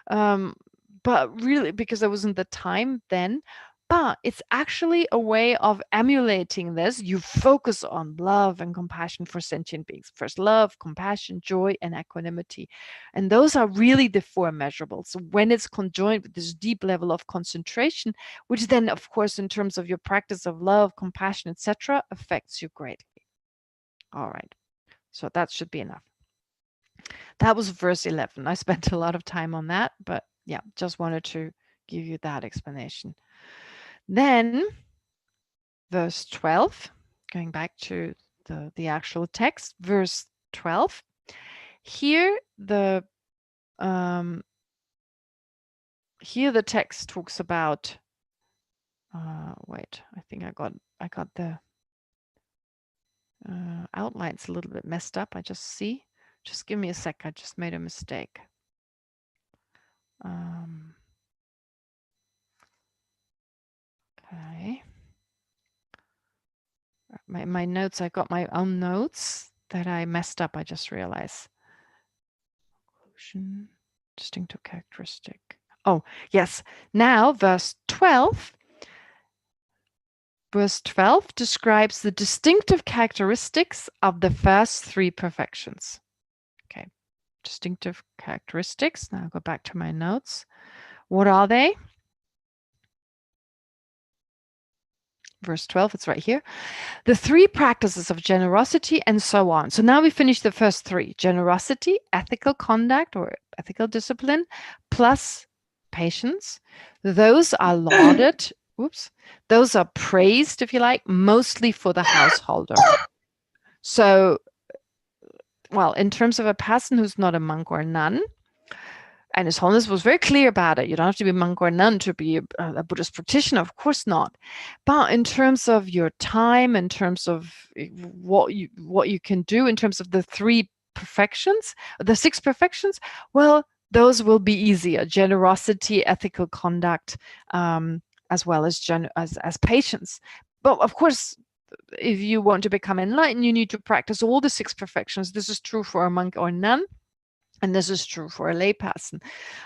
but really, because there wasn't the time then. But it's actually a way of emulating this. You focus on love and compassion for sentient beings. First, love, compassion, joy, and equanimity. And those are really the 4 measurables. When it's conjoined with this deep level of concentration, which then, of course, in terms of your practice of love, compassion, etc., affects you greatly. All right. So that should be enough. That was verse 11. I spent a lot of time on that, but yeah, just wanted to give you that explanation. Then verse 12, going back to the actual text, verse 12. Here the text talks about wait, I think I got the outlines a little bit messed up. I just give me a sec. I just made a mistake. Okay. My notes, I got my own notes that I messed up, I just realized. Conclusion, distinctive characteristic. Oh, yes. Now, verse 12. Verse 12 describes the distinctive characteristics of the first 3 perfections. Okay, distinctive characteristics. Now I'll go back to my notes. What are they? Verse 12, it's right here. The 3 practices of generosity and so on. So now we finished the first 3. Generosity, ethical conduct or ethical discipline, plus patience. Those are lauded. Those are praised, if you like, mostly for the householder. So, well, in terms of a person who's not a monk or a nun, And His Holiness was very clear about it. You don't have to be a monk or a nun to be a Buddhist practitioner, of course not. But in terms of your time, in terms of what you can do, in terms of the 3 perfections, the 6 perfections, well, those will be easier: generosity, ethical conduct, as well as patience. But of course, if you want to become enlightened, you need to practice all the 6 perfections. This is true for a monk or a nun, and this is true for a lay person.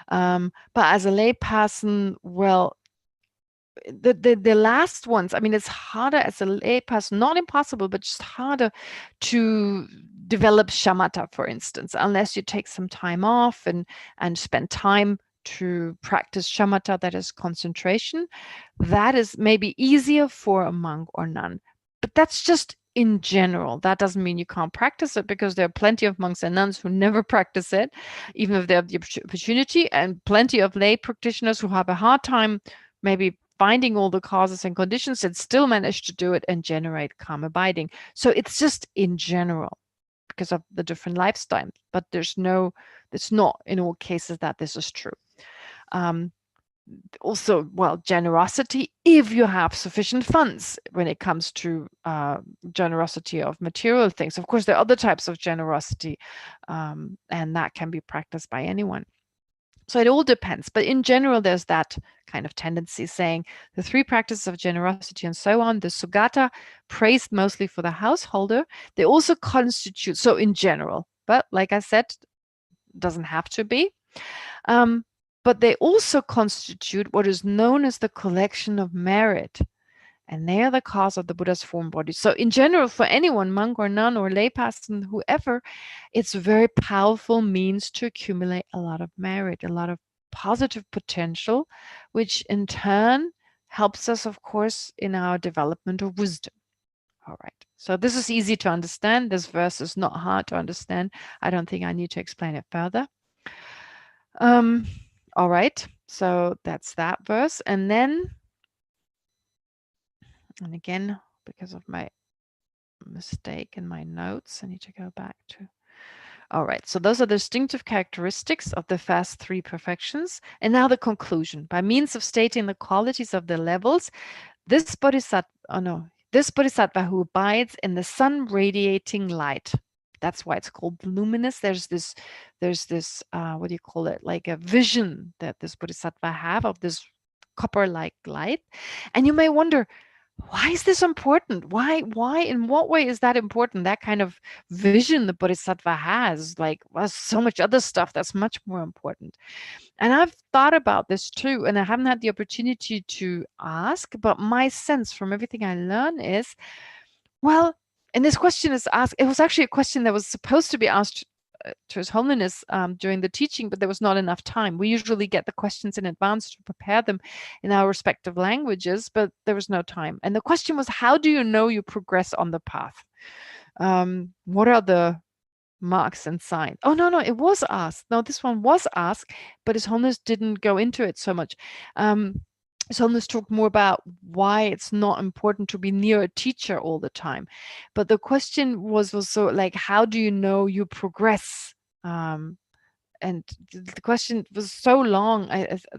But as a lay person, well, the last ones, I mean, it's harder as a lay person, not impossible, but just harder to develop shamatha, for instance, unless you take some time off and spend time to practice shamatha, that is concentration. That is maybe easier for a monk or nun, but that's just in general. That doesn't mean you can't practice it, because there are plenty of monks and nuns who never practice it, even if they have the opportunity, and plenty of lay practitioners who have a hard time maybe finding all the causes and conditions and still manage to do it and generate calm abiding. So it's just in general because of the different lifestyles, but it's not in all cases that this is true. Also, well, generosity, if you have sufficient funds when it comes to generosity of material things. Of course, there are other types of generosity, and that can be practiced by anyone. So it all depends. But in general, there's that kind of tendency saying the 3 practices of generosity and so on. The Sugata, praised mostly for the householder, they also constitute, so in general, but like I said, doesn't have to be. But they also constitute what is known as the collection of merit. And they are the cause of the Buddha's form body. So in general, for anyone, monk or nun or lay person, whoever, it's a very powerful means to accumulate a lot of merit, a lot of positive potential, which in turn helps us, of course, in our development of wisdom. All right. So this is easy to understand. This verse is not hard to understand. I don't think I need to explain it further. All right. So that's that verse. And then, and again, because of my mistake in my notes, I need to go back to. All right, so those are the distinctive characteristics of the first 3 perfections. And now the conclusion. By means of stating the qualities of the levels, this bodhisattva who abides in the sun radiating light. That's why it's called luminous. There's this, what do you call it? Like a vision that this bodhisattva have of this copper-like light. And you may wonder, why is this important? Why, in what way is that important? That kind of vision the bodhisattva has, like, well, so much other stuff that's much more important. And I've thought about this too, and I haven't had the opportunity to ask, but my sense from everything I learn is, well, and this question is asked, it was actually a question that was supposed to be asked to His Holiness during the teaching, but there was not enough time. We usually get the questions in advance to prepare them in our respective languages, but there was no time. And the question was, how do you know you progress on the path? What are the marks and signs? Oh, no, it was asked. No, this one was asked, but His Holiness didn't go into it so much. So let's talk more about why it's not important to be near a teacher all the time. But the question was also like, how do you know you progress? And the question was so long,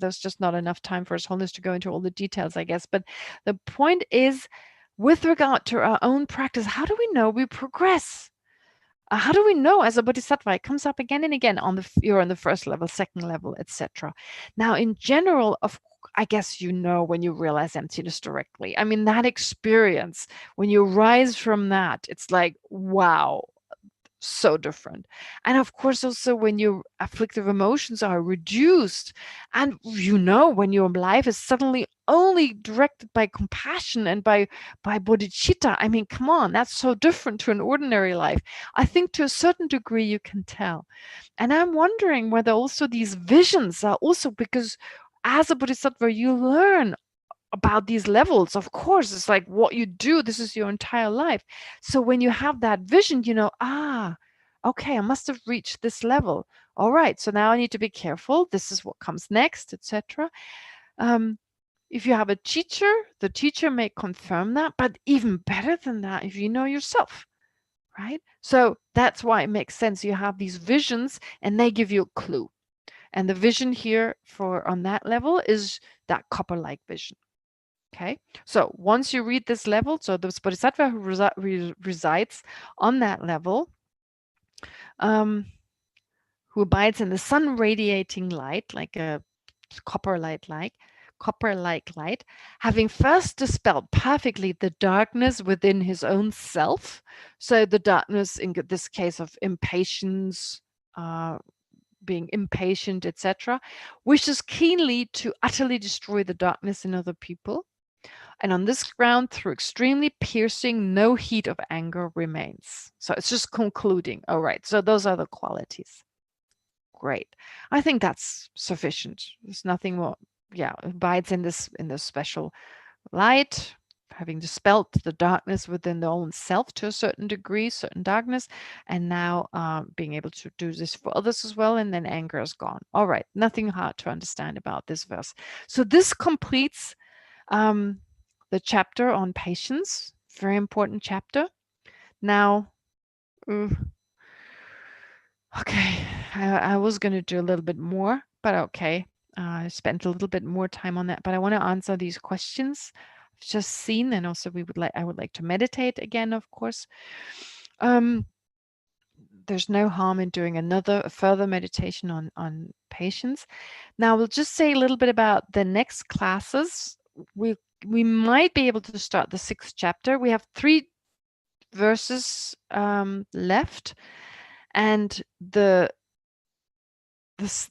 there's just not enough time for His Holiness to go into all the details, I guess. But the point is, with regard to our own practice, how do we know we progress? How do we know as a bodhisattva? It comes up again and again you're on the first level, second level, etc. Now, in general, I guess you know when you realize emptiness directly. I mean, that experience, when you rise from that, it's like, wow, so different. And of course, also when your afflictive emotions are reduced, and you know when your life is suddenly only directed by compassion and by bodhicitta. I mean, come on, that's so different to an ordinary life. I think to a certain degree you can tell. And I'm wondering whether also these visions are also, because as a bodhisattva, you learn about these levels. Of course, it's like what you do, this is your entire life. So when you have that vision, you know, okay, I must have reached this level. All right, so now I need to be careful. This is what comes next, etc. If you have a teacher, the teacher may confirm that, but even better than that, if you know yourself, right? So that's why it makes sense. You have these visions and they give you a clue. And the vision here for on that level is that copper-like vision. Okay, so once you read this level, so the Bodhisattva who resides on that level, who abides in the sun radiating light, like a copper-like light, having first dispelled perfectly the darkness within his own self. So the darkness in this case of impatience, being impatient, etc., wishes keenly to utterly destroy the darkness in other people. And on this ground, through extremely piercing, no heat of anger remains. So it's just concluding. All right, so those are the qualities. Great. I think that's sufficient. There's nothing more. Yeah, abides in this special light, having dispelled the darkness within their own self to a certain degree, certain darkness, and now being able to do this for others as well, and then anger is gone. All right, nothing hard to understand about this verse. So this completes the chapter on patience, very important chapter. Now, okay, I was going to do a little bit more, but okay. I spent a little bit more time on that, but I want to answer these questions I've just seen, and also I would like to meditate again, of course. There's no harm in doing further meditation on patience. Now we'll just say a little bit about the next classes. We might be able to start the 6th chapter. We have 3 verses left, and the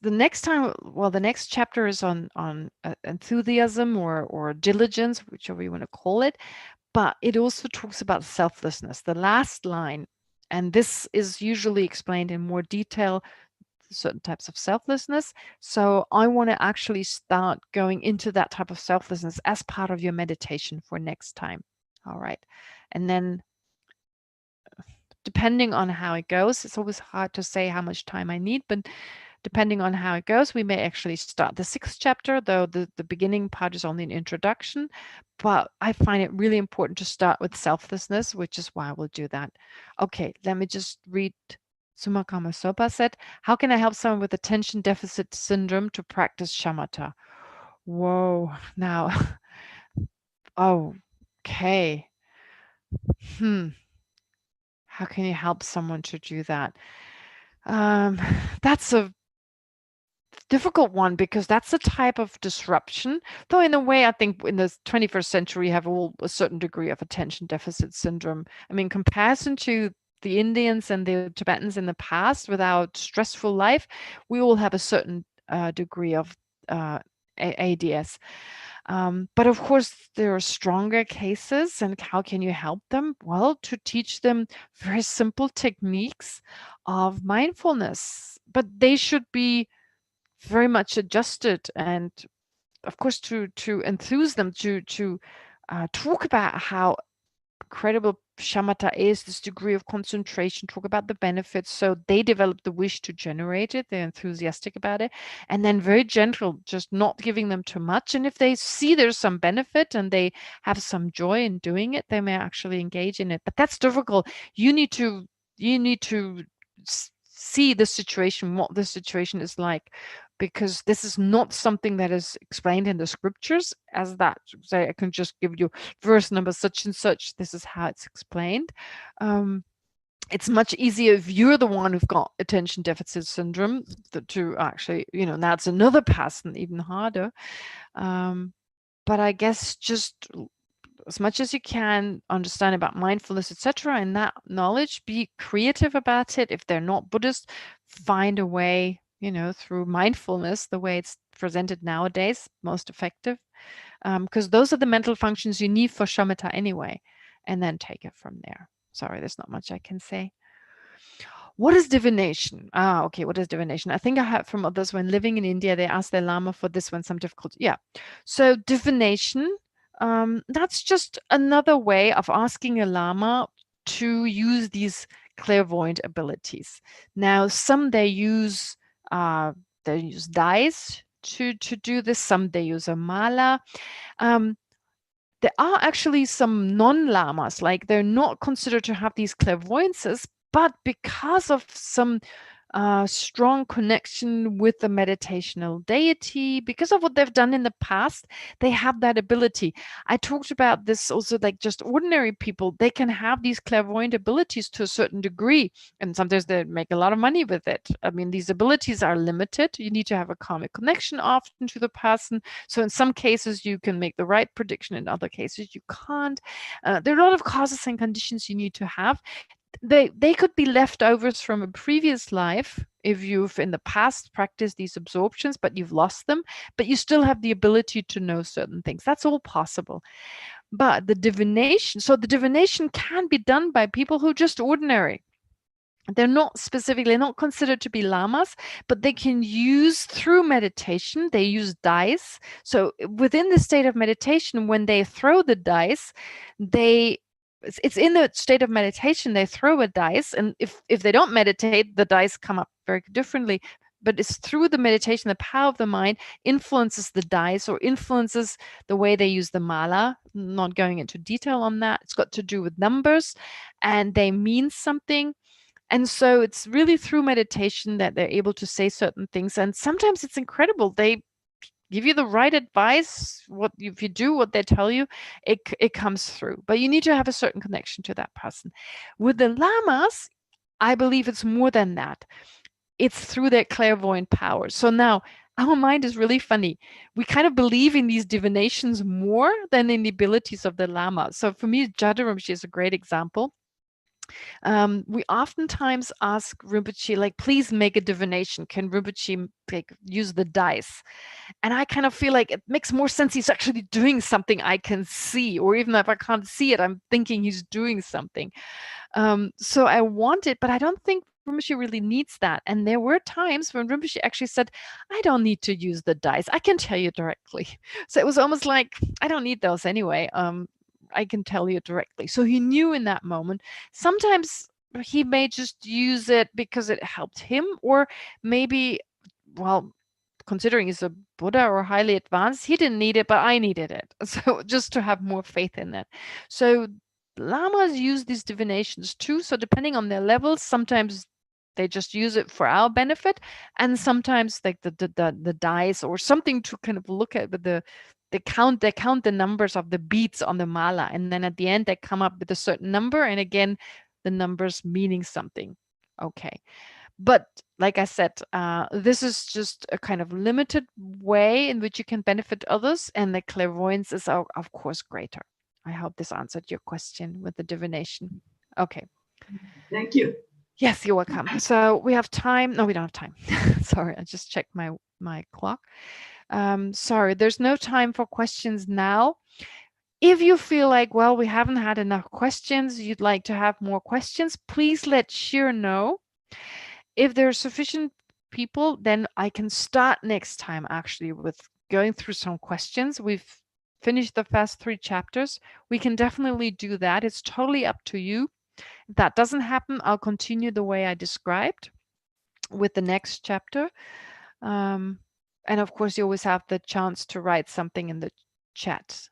next time, well, the next chapter is on enthusiasm or diligence, whichever you want to call it, but it also talks about selflessness, the last line, and this is usually explained in more detail, certain types of selflessness. So I want to actually start going into that type of selflessness as part of your meditation for next time. All right. And then depending on how it goes, it's always hard to say how much time I need, but depending on how it goes, we may actually start the 6th chapter, though the beginning part is only an introduction. But I find it really important to start with selflessness, which is why I will do that. Okay, let me just read. Sumakama Sopa said, how can I help someone with attention deficit syndrome to practice shamatha? Whoa, now, okay. How can you help someone to do that? That's a difficult one, because that's a type of disruption, though in a way I think in the 21st century we have all a certain degree of attention deficit syndrome. I mean, comparison to the Indians and the Tibetans in the past without stressful life, we all have a certain degree of ADS. But of course, there are stronger cases, and how can you help them? Well, to teach them very simple techniques of mindfulness, but they should be very much adjusted, and of course to enthuse them to talk about how incredible shamatha is, this degree of concentration, talk about the benefits, so they develop the wish to generate it, they're enthusiastic about it, and then very gentle, just not giving them too much. And if they see there's some benefit and they have some joy in doing it, they may actually engage in it. But that's difficult. You need to see the situation, what the situation is like, because this is not something that is explained in the scriptures as that. Say, I can just give you verse number such and such. This is how it's explained. It's much easier if you're the one who've got attention deficit syndrome to actually, now it's another person, even harder. But I guess just as much as you can understand about mindfulness, etc., and that knowledge, be creative about it. If they're not Buddhist, find a way, through mindfulness, the way it's presented nowadays, most effective, because those are the mental functions you need for shamatha anyway, and then take it from there. Sorry, there's not much I can say. What is divination? Okay, what is divination? I think I heard from others when living in India, they asked their Lama for this one, some difficulty. Yeah, so divination, that's just another way of asking a Lama to use these clairvoyant abilities. Now, some they use dyes to do this. Some they use a mala. There are actually some non-lamas, like they're not considered to have these clairvoyances, but because of some strong connection with the meditational deity. Because of what they've done in the past, they have that ability. I talked about this also, like just ordinary people, they can have these clairvoyant abilities to a certain degree, and sometimes they make a lot of money with it. I mean, these abilities are limited. You need to have a karmic connection often to the person. So in some cases, you can make the right prediction. In other cases, you can't. There are a lot of causes and conditions you need to have. They could be leftovers from a previous life if you've in the past practiced these absorptions, but you've lost them, but you still have the ability to know certain things. That's all possible. But the divination, so the divination can be done by people who are just ordinary. They're not specifically not considered to be lamas, but they can use through meditation, they use dice. So within the state of meditation, when they throw the dice, it's in the state of meditation, they throw a dice, and if they don't meditate, the dice come up very differently. But it's through the meditation, the power of the mind influences the dice or influences the way they use the mala. Not going into detail on that. It's got to do with numbers, and they mean something. And so it's really through meditation that they're able to say certain things. And sometimes it's incredible. They give you the right advice. If you do what they tell you, it comes through. But you need to have a certain connection to that person. With the lamas, I believe it's more than that. It's through their clairvoyant powers. So now our mind is really funny. We kind of believe in these divinations more than in the abilities of the lama. So for me, Jada Rinpoche is a great example. We oftentimes ask Rinpoche, like, please make a divination. Can Rinpoche use the dice? And I kind of feel like it makes more sense he's actually doing something I can see, or even if I can't see it, I'm thinking he's doing something. So I want it, but I don't think Rinpoche really needs that. And there were times when Rinpoche actually said, I don't need to use the dice. I can tell you directly. So it was almost like, I don't need those anyway. I can tell you directly. So he knew in that moment. Sometimes he may just use it because it helped him, or maybe, well, considering he's a Buddha or highly advanced, he didn't need it, but I needed it. So just to have more faith in that. So lamas use these divinations too. So depending on their levels, sometimes they just use it for our benefit, and sometimes like the dice or something to kind of look at with they count the numbers of the beats on the mala, and then at the end they come up with a certain number, and again the numbers meaning something. Okay, but like I said, this is just a kind of limited way in which you can benefit others, and the clairvoyance is of course greater. I hope this answered your question with the divination. Okay. Thank you. Yes, you're welcome. So we have time. No, we don't have time. Sorry, I just checked my clock. Sorry, there's no time for questions now. If you feel like, well, we haven't had enough questions, you'd like to have more questions, please let Shir know. If there are sufficient people, then I can start next time actually with going through some questions. We've finished the first 3 chapters. We can definitely do that. It's totally up to you. If that doesn't happen, I'll continue the way I described with the next chapter. And of course, you always have the chance to write something in the chat.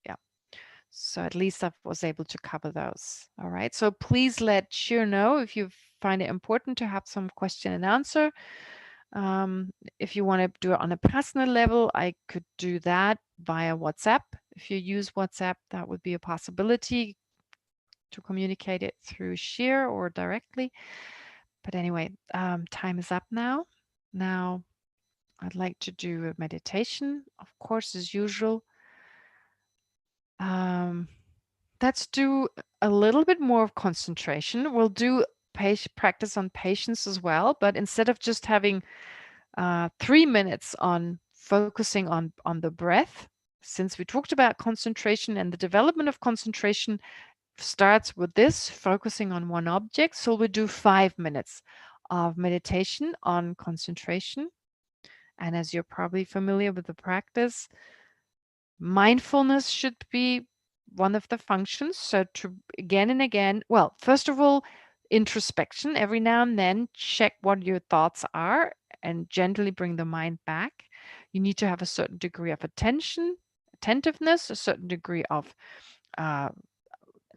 Yeah. So at least I was able to cover those. All right. So please let Shir know if you find it important to have some question and answer. If you want to do it on a personal level, I could do that via WhatsApp. If you use WhatsApp, that would be a possibility to communicate it through Shir or directly. But anyway, time is up now. Now, I'd like to do a meditation, of course, as usual. Let's do a little bit more of concentration. We'll do practice on patience as well, but instead of just having 3 minutes on focusing on the breath, since we talked about concentration and the development of concentration starts with this, focusing on one object. So we'll do 5 minutes of meditation on concentration. And as you're probably familiar with the practice, mindfulness should be one of the functions. So to again and again, well, first of all, introspection, every now and then check what your thoughts are and gently bring the mind back. You need to have a certain degree of attentiveness, a certain degree of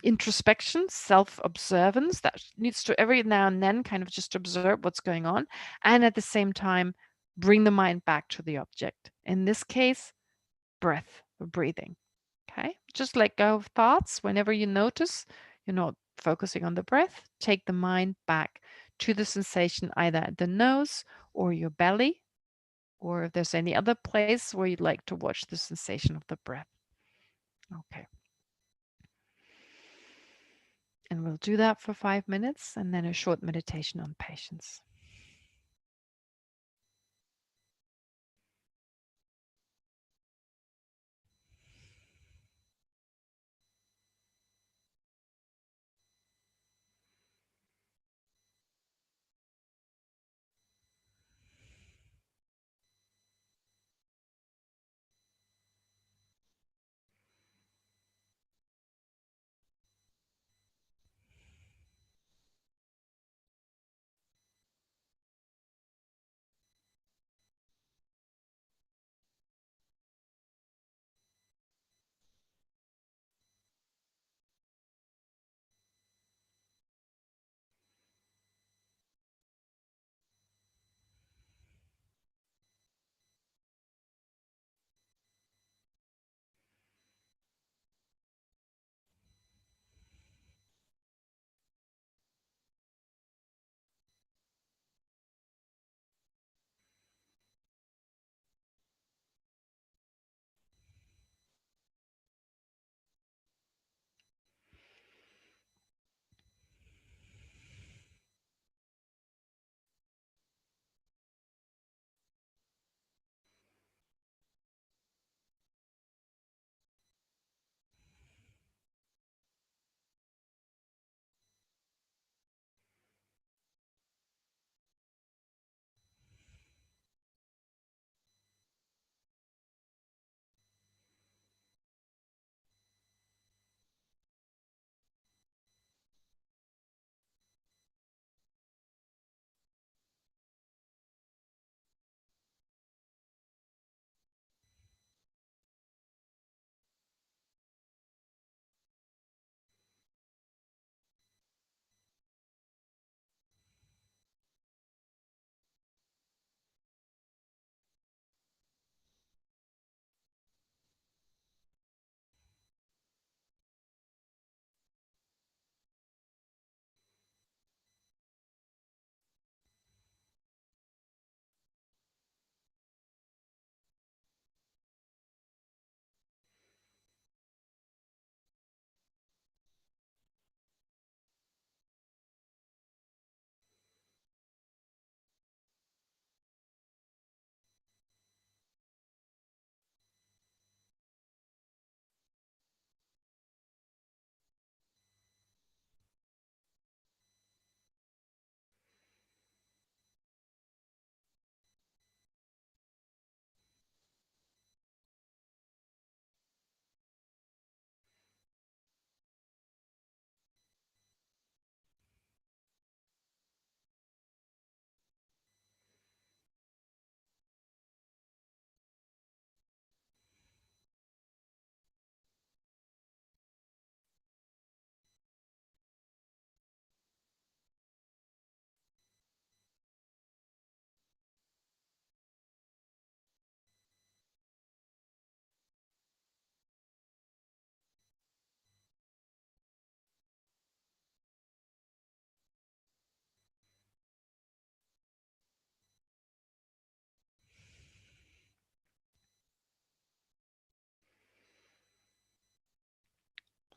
introspection, self-observance that needs to every now and then kind of just observe what's going on, and at the same time bring the mind back to the object. In this case, breath or breathing. Okay, just let go of thoughts. Whenever you notice you're not focusing on the breath, take the mind back to the sensation either at the nose or your belly, or if there's any other place where you'd like to watch the sensation of the breath. Okay. And we'll do that for 5 minutes and then a short meditation on patience.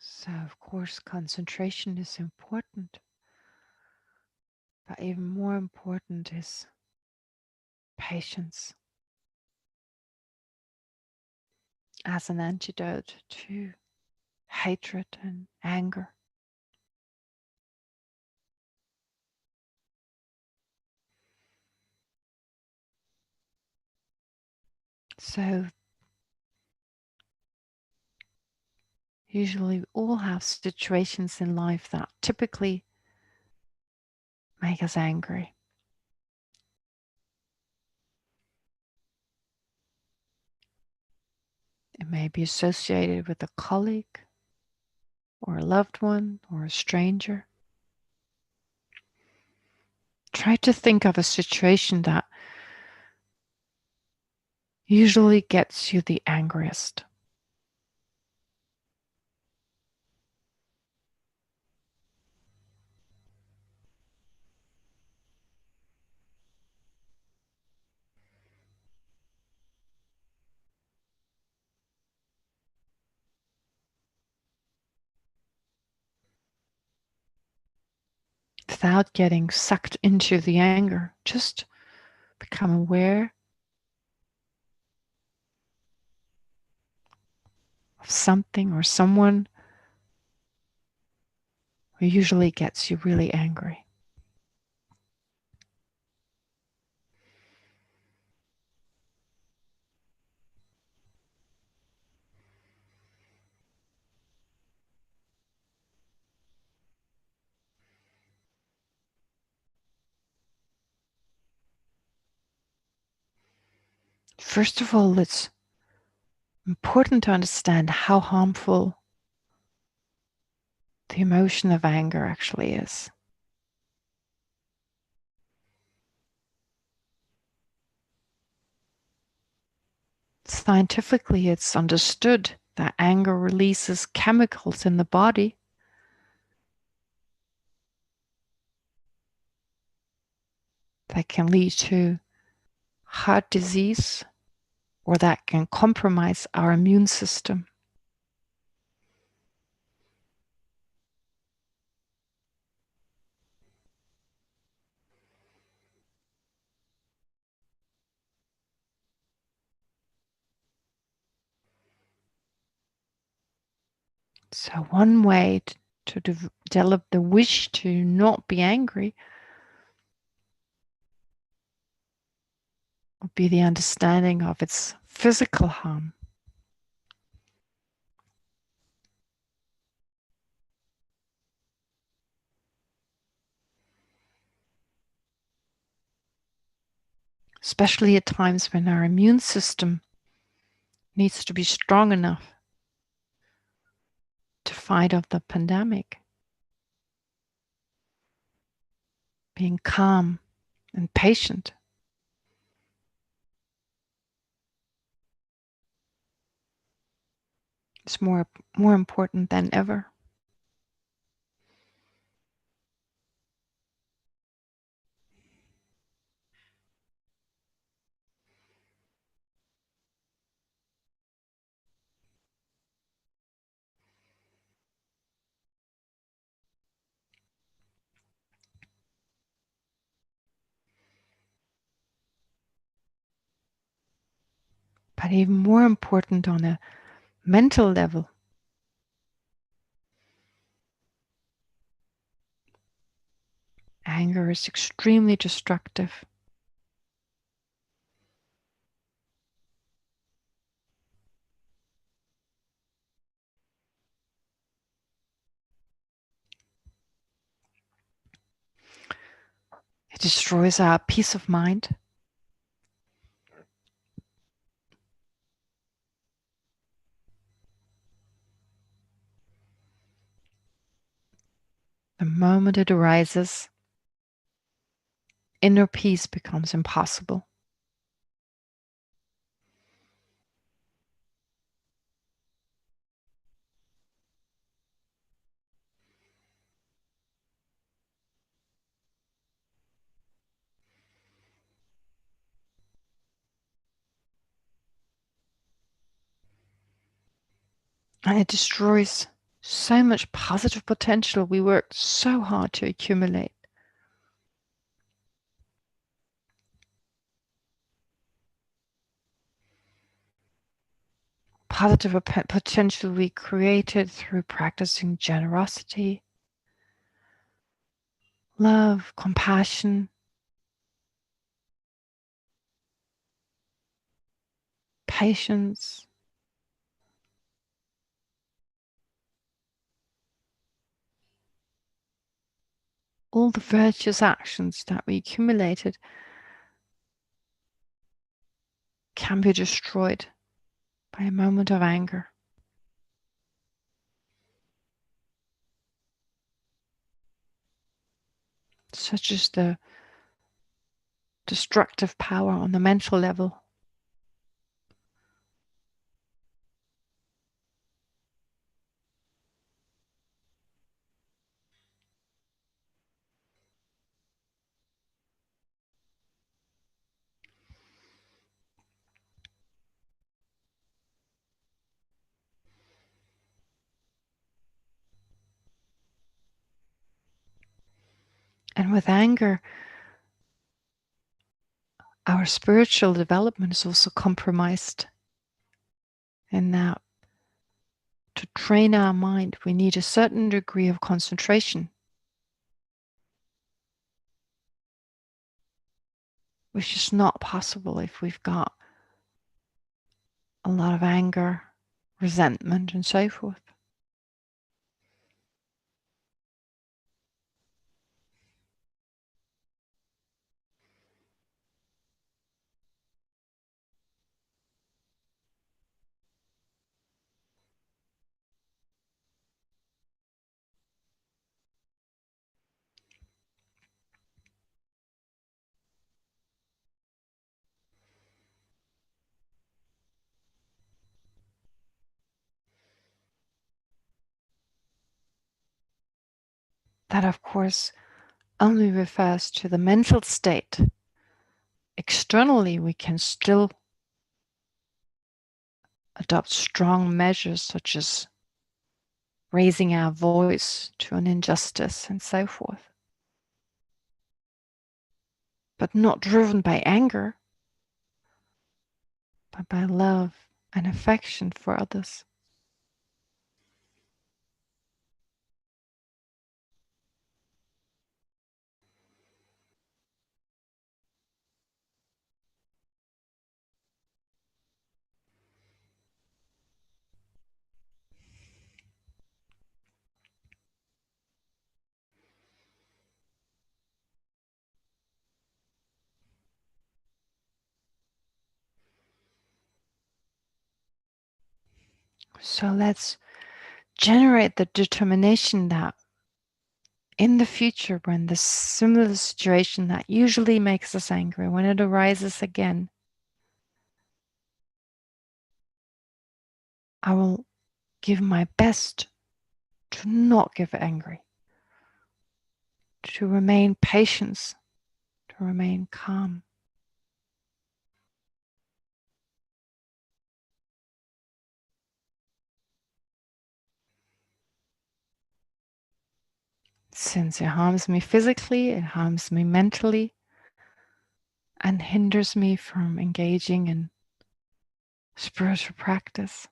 So, of course, concentration is important, but even more important is patience as an antidote to hatred and anger. So, usually we all have situations in life that typically make us angry. It may be associated with a colleague or a loved one or a stranger. Try to think of a situation that usually gets you the angriest. Without getting sucked into the anger, just become aware of something or someone who usually gets you really angry. First of all, it's important to understand how harmful the emotion of anger actually is. Scientifically, it's understood that anger releases chemicals in the body that can lead to heart disease or that can compromise our immune system. So one way to develop the wish to not be angry would be the understanding of its physical harm. Especially at times when our immune system needs to be strong enough to fight off the pandemic. Being calm and patient is more important than ever. But even more important on a mental level, anger is extremely destructive. It destroys our peace of mind. The moment it arises, inner peace becomes impossible. And it destroys so much positive potential we worked so hard to accumulate. Positive potential we created through practicing generosity, love, compassion, patience, all the virtuous actions that we accumulated can be destroyed by a moment of anger. such as the destructive power on the mental level. And with anger, our spiritual development is also compromised. In that, to train our mind, we need a certain degree of concentration, which is not possible if we've got a lot of anger, resentment, and so forth. That, of course, only refers to the mental state. Externally, we can still adopt strong measures such as raising our voice to an injustice and so forth, but not driven by anger, but by love and affection for others. So let's generate the determination that in the future, when the similar situation that usually makes us angry, when it arises again, I will give my best to not get angry, to remain patient, to remain calm. Since it harms me physically, it harms me mentally, and hinders me from engaging in spiritual practice.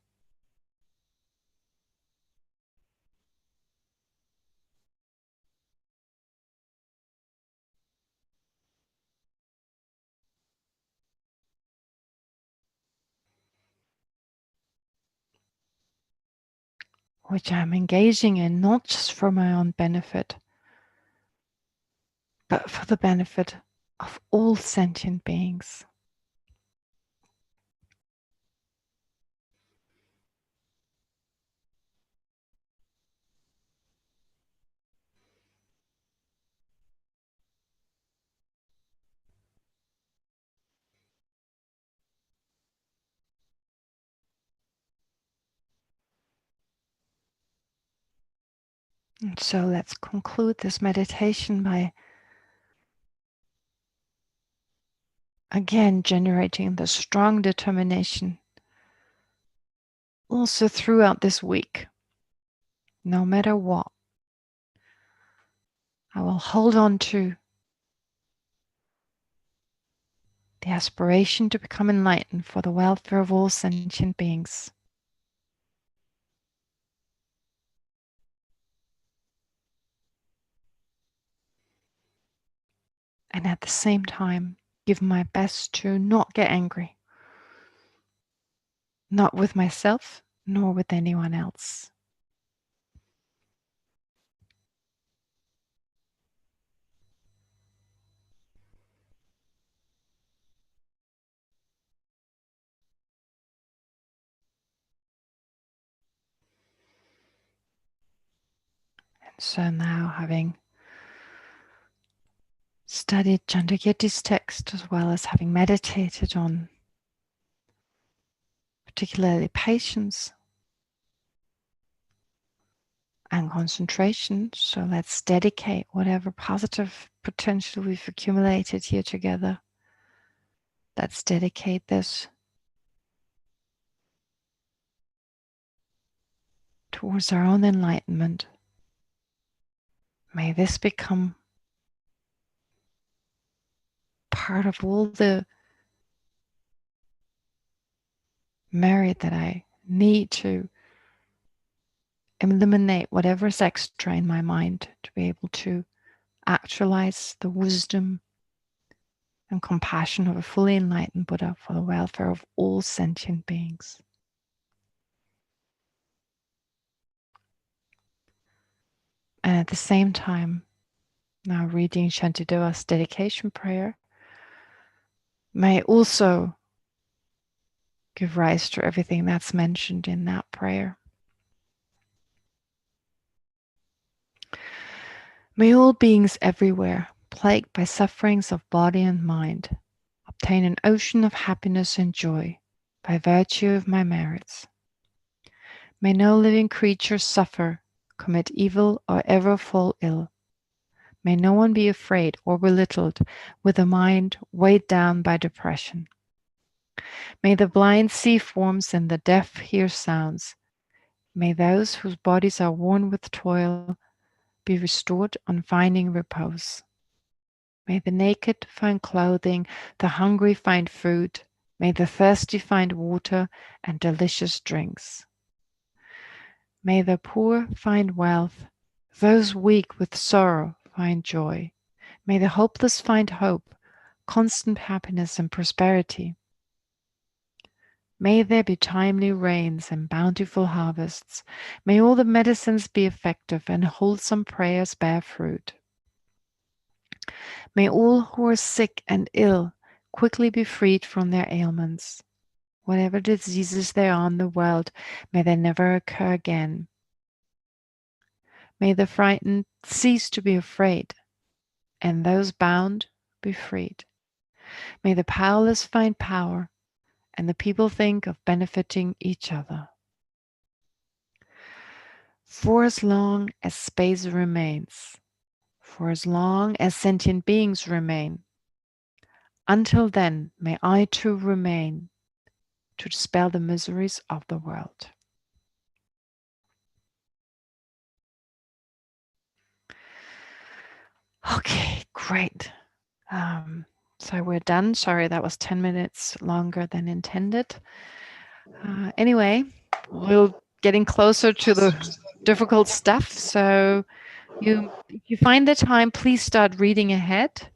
Which I'm engaging in not just for my own benefit, but for the benefit of all sentient beings. And so let's conclude this meditation by again generating the strong determination also throughout this week. No matter what, I will hold on to the aspiration to become enlightened for the welfare of all sentient beings. And at the same time, give my best to not get angry, not with myself, nor with anyone else. And so now, having studied Chandrakirti's text as well as having meditated on particularly patience and concentration. So let's dedicate whatever positive potential we've accumulated here together. Let's dedicate this towards our own enlightenment. May this become part of all the merit that I need to eliminate whatever is extra in my mind to be able to actualize the wisdom and compassion of a fully enlightened Buddha for the welfare of all sentient beings. And at the same time, now reading Shantideva's dedication prayer may also give rise to everything that's mentioned in that prayer. May all beings everywhere, plagued by sufferings of body and mind, obtain an ocean of happiness and joy by virtue of my merits. May no living creature suffer, commit evil, or ever fall ill. May no one be afraid or belittled with a mind weighed down by depression. May the blind see forms and the deaf hear sounds. May those whose bodies are worn with toil be restored on finding repose. May the naked find clothing, the hungry find food. May the thirsty find water and delicious drinks. May the poor find wealth, those weak with sorrow find joy. May the hopeless find hope, constant happiness and prosperity. May there be timely rains and bountiful harvests. May all the medicines be effective and wholesome prayers bear fruit. May all who are sick and ill quickly be freed from their ailments. Whatever diseases there are in the world, may they never occur again. May the frightened cease to be afraid, and those bound be freed. May the powerless find power, and the people think of benefiting each other. For as long as space remains, for as long as sentient beings remain, until then may I too remain to dispel the miseries of the world. Okay, great. So we're done. Sorry, that was 10 minutes longer than intended. Anyway, we're getting closer to the difficult stuff. So if you find the time, please start reading ahead.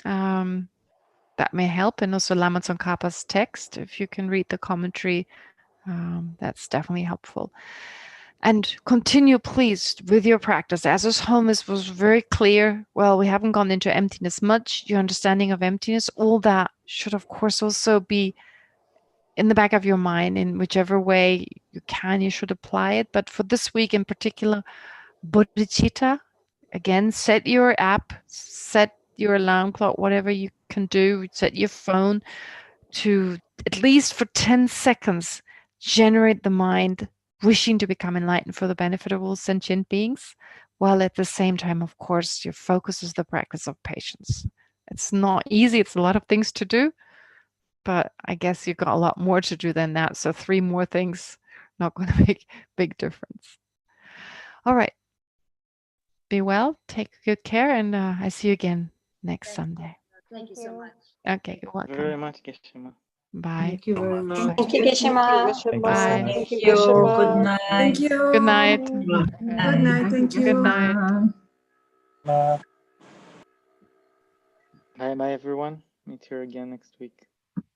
That may help. And also Lama Tsongkhapa's text, if you can read the commentary, that's definitely helpful. And continue, please, with your practice. As his home was very clear. Well, we haven't gone into emptiness much. Your understanding of emptiness, all that should, of course, also be in the back of your mind in whichever way you can. You should apply it. But for this week in particular, bodhicitta, again, set your app, set your alarm clock, whatever you can do, set your phone to at least for 10 seconds, generate the mind wishing to become enlightened for the benefit of all sentient beings, while at the same time, of course, your focus is the practice of patience. It's not easy. It's a lot of things to do, but I guess you've got a lot more to do than that. So 3 more things, not going to make a big difference. All right. Be well. Take good care. And I see you again next Sunday. Thank you so much. Okay. You're welcome. Very much, Geshe-ma. Bye. Thank you very much. Thank you, Geshe-ma. Bye. Thank you, Good Geshe-ma. night. Thank you. Good night. Good night. Thank you. Good night. Bye, everyone. Meet you again next week.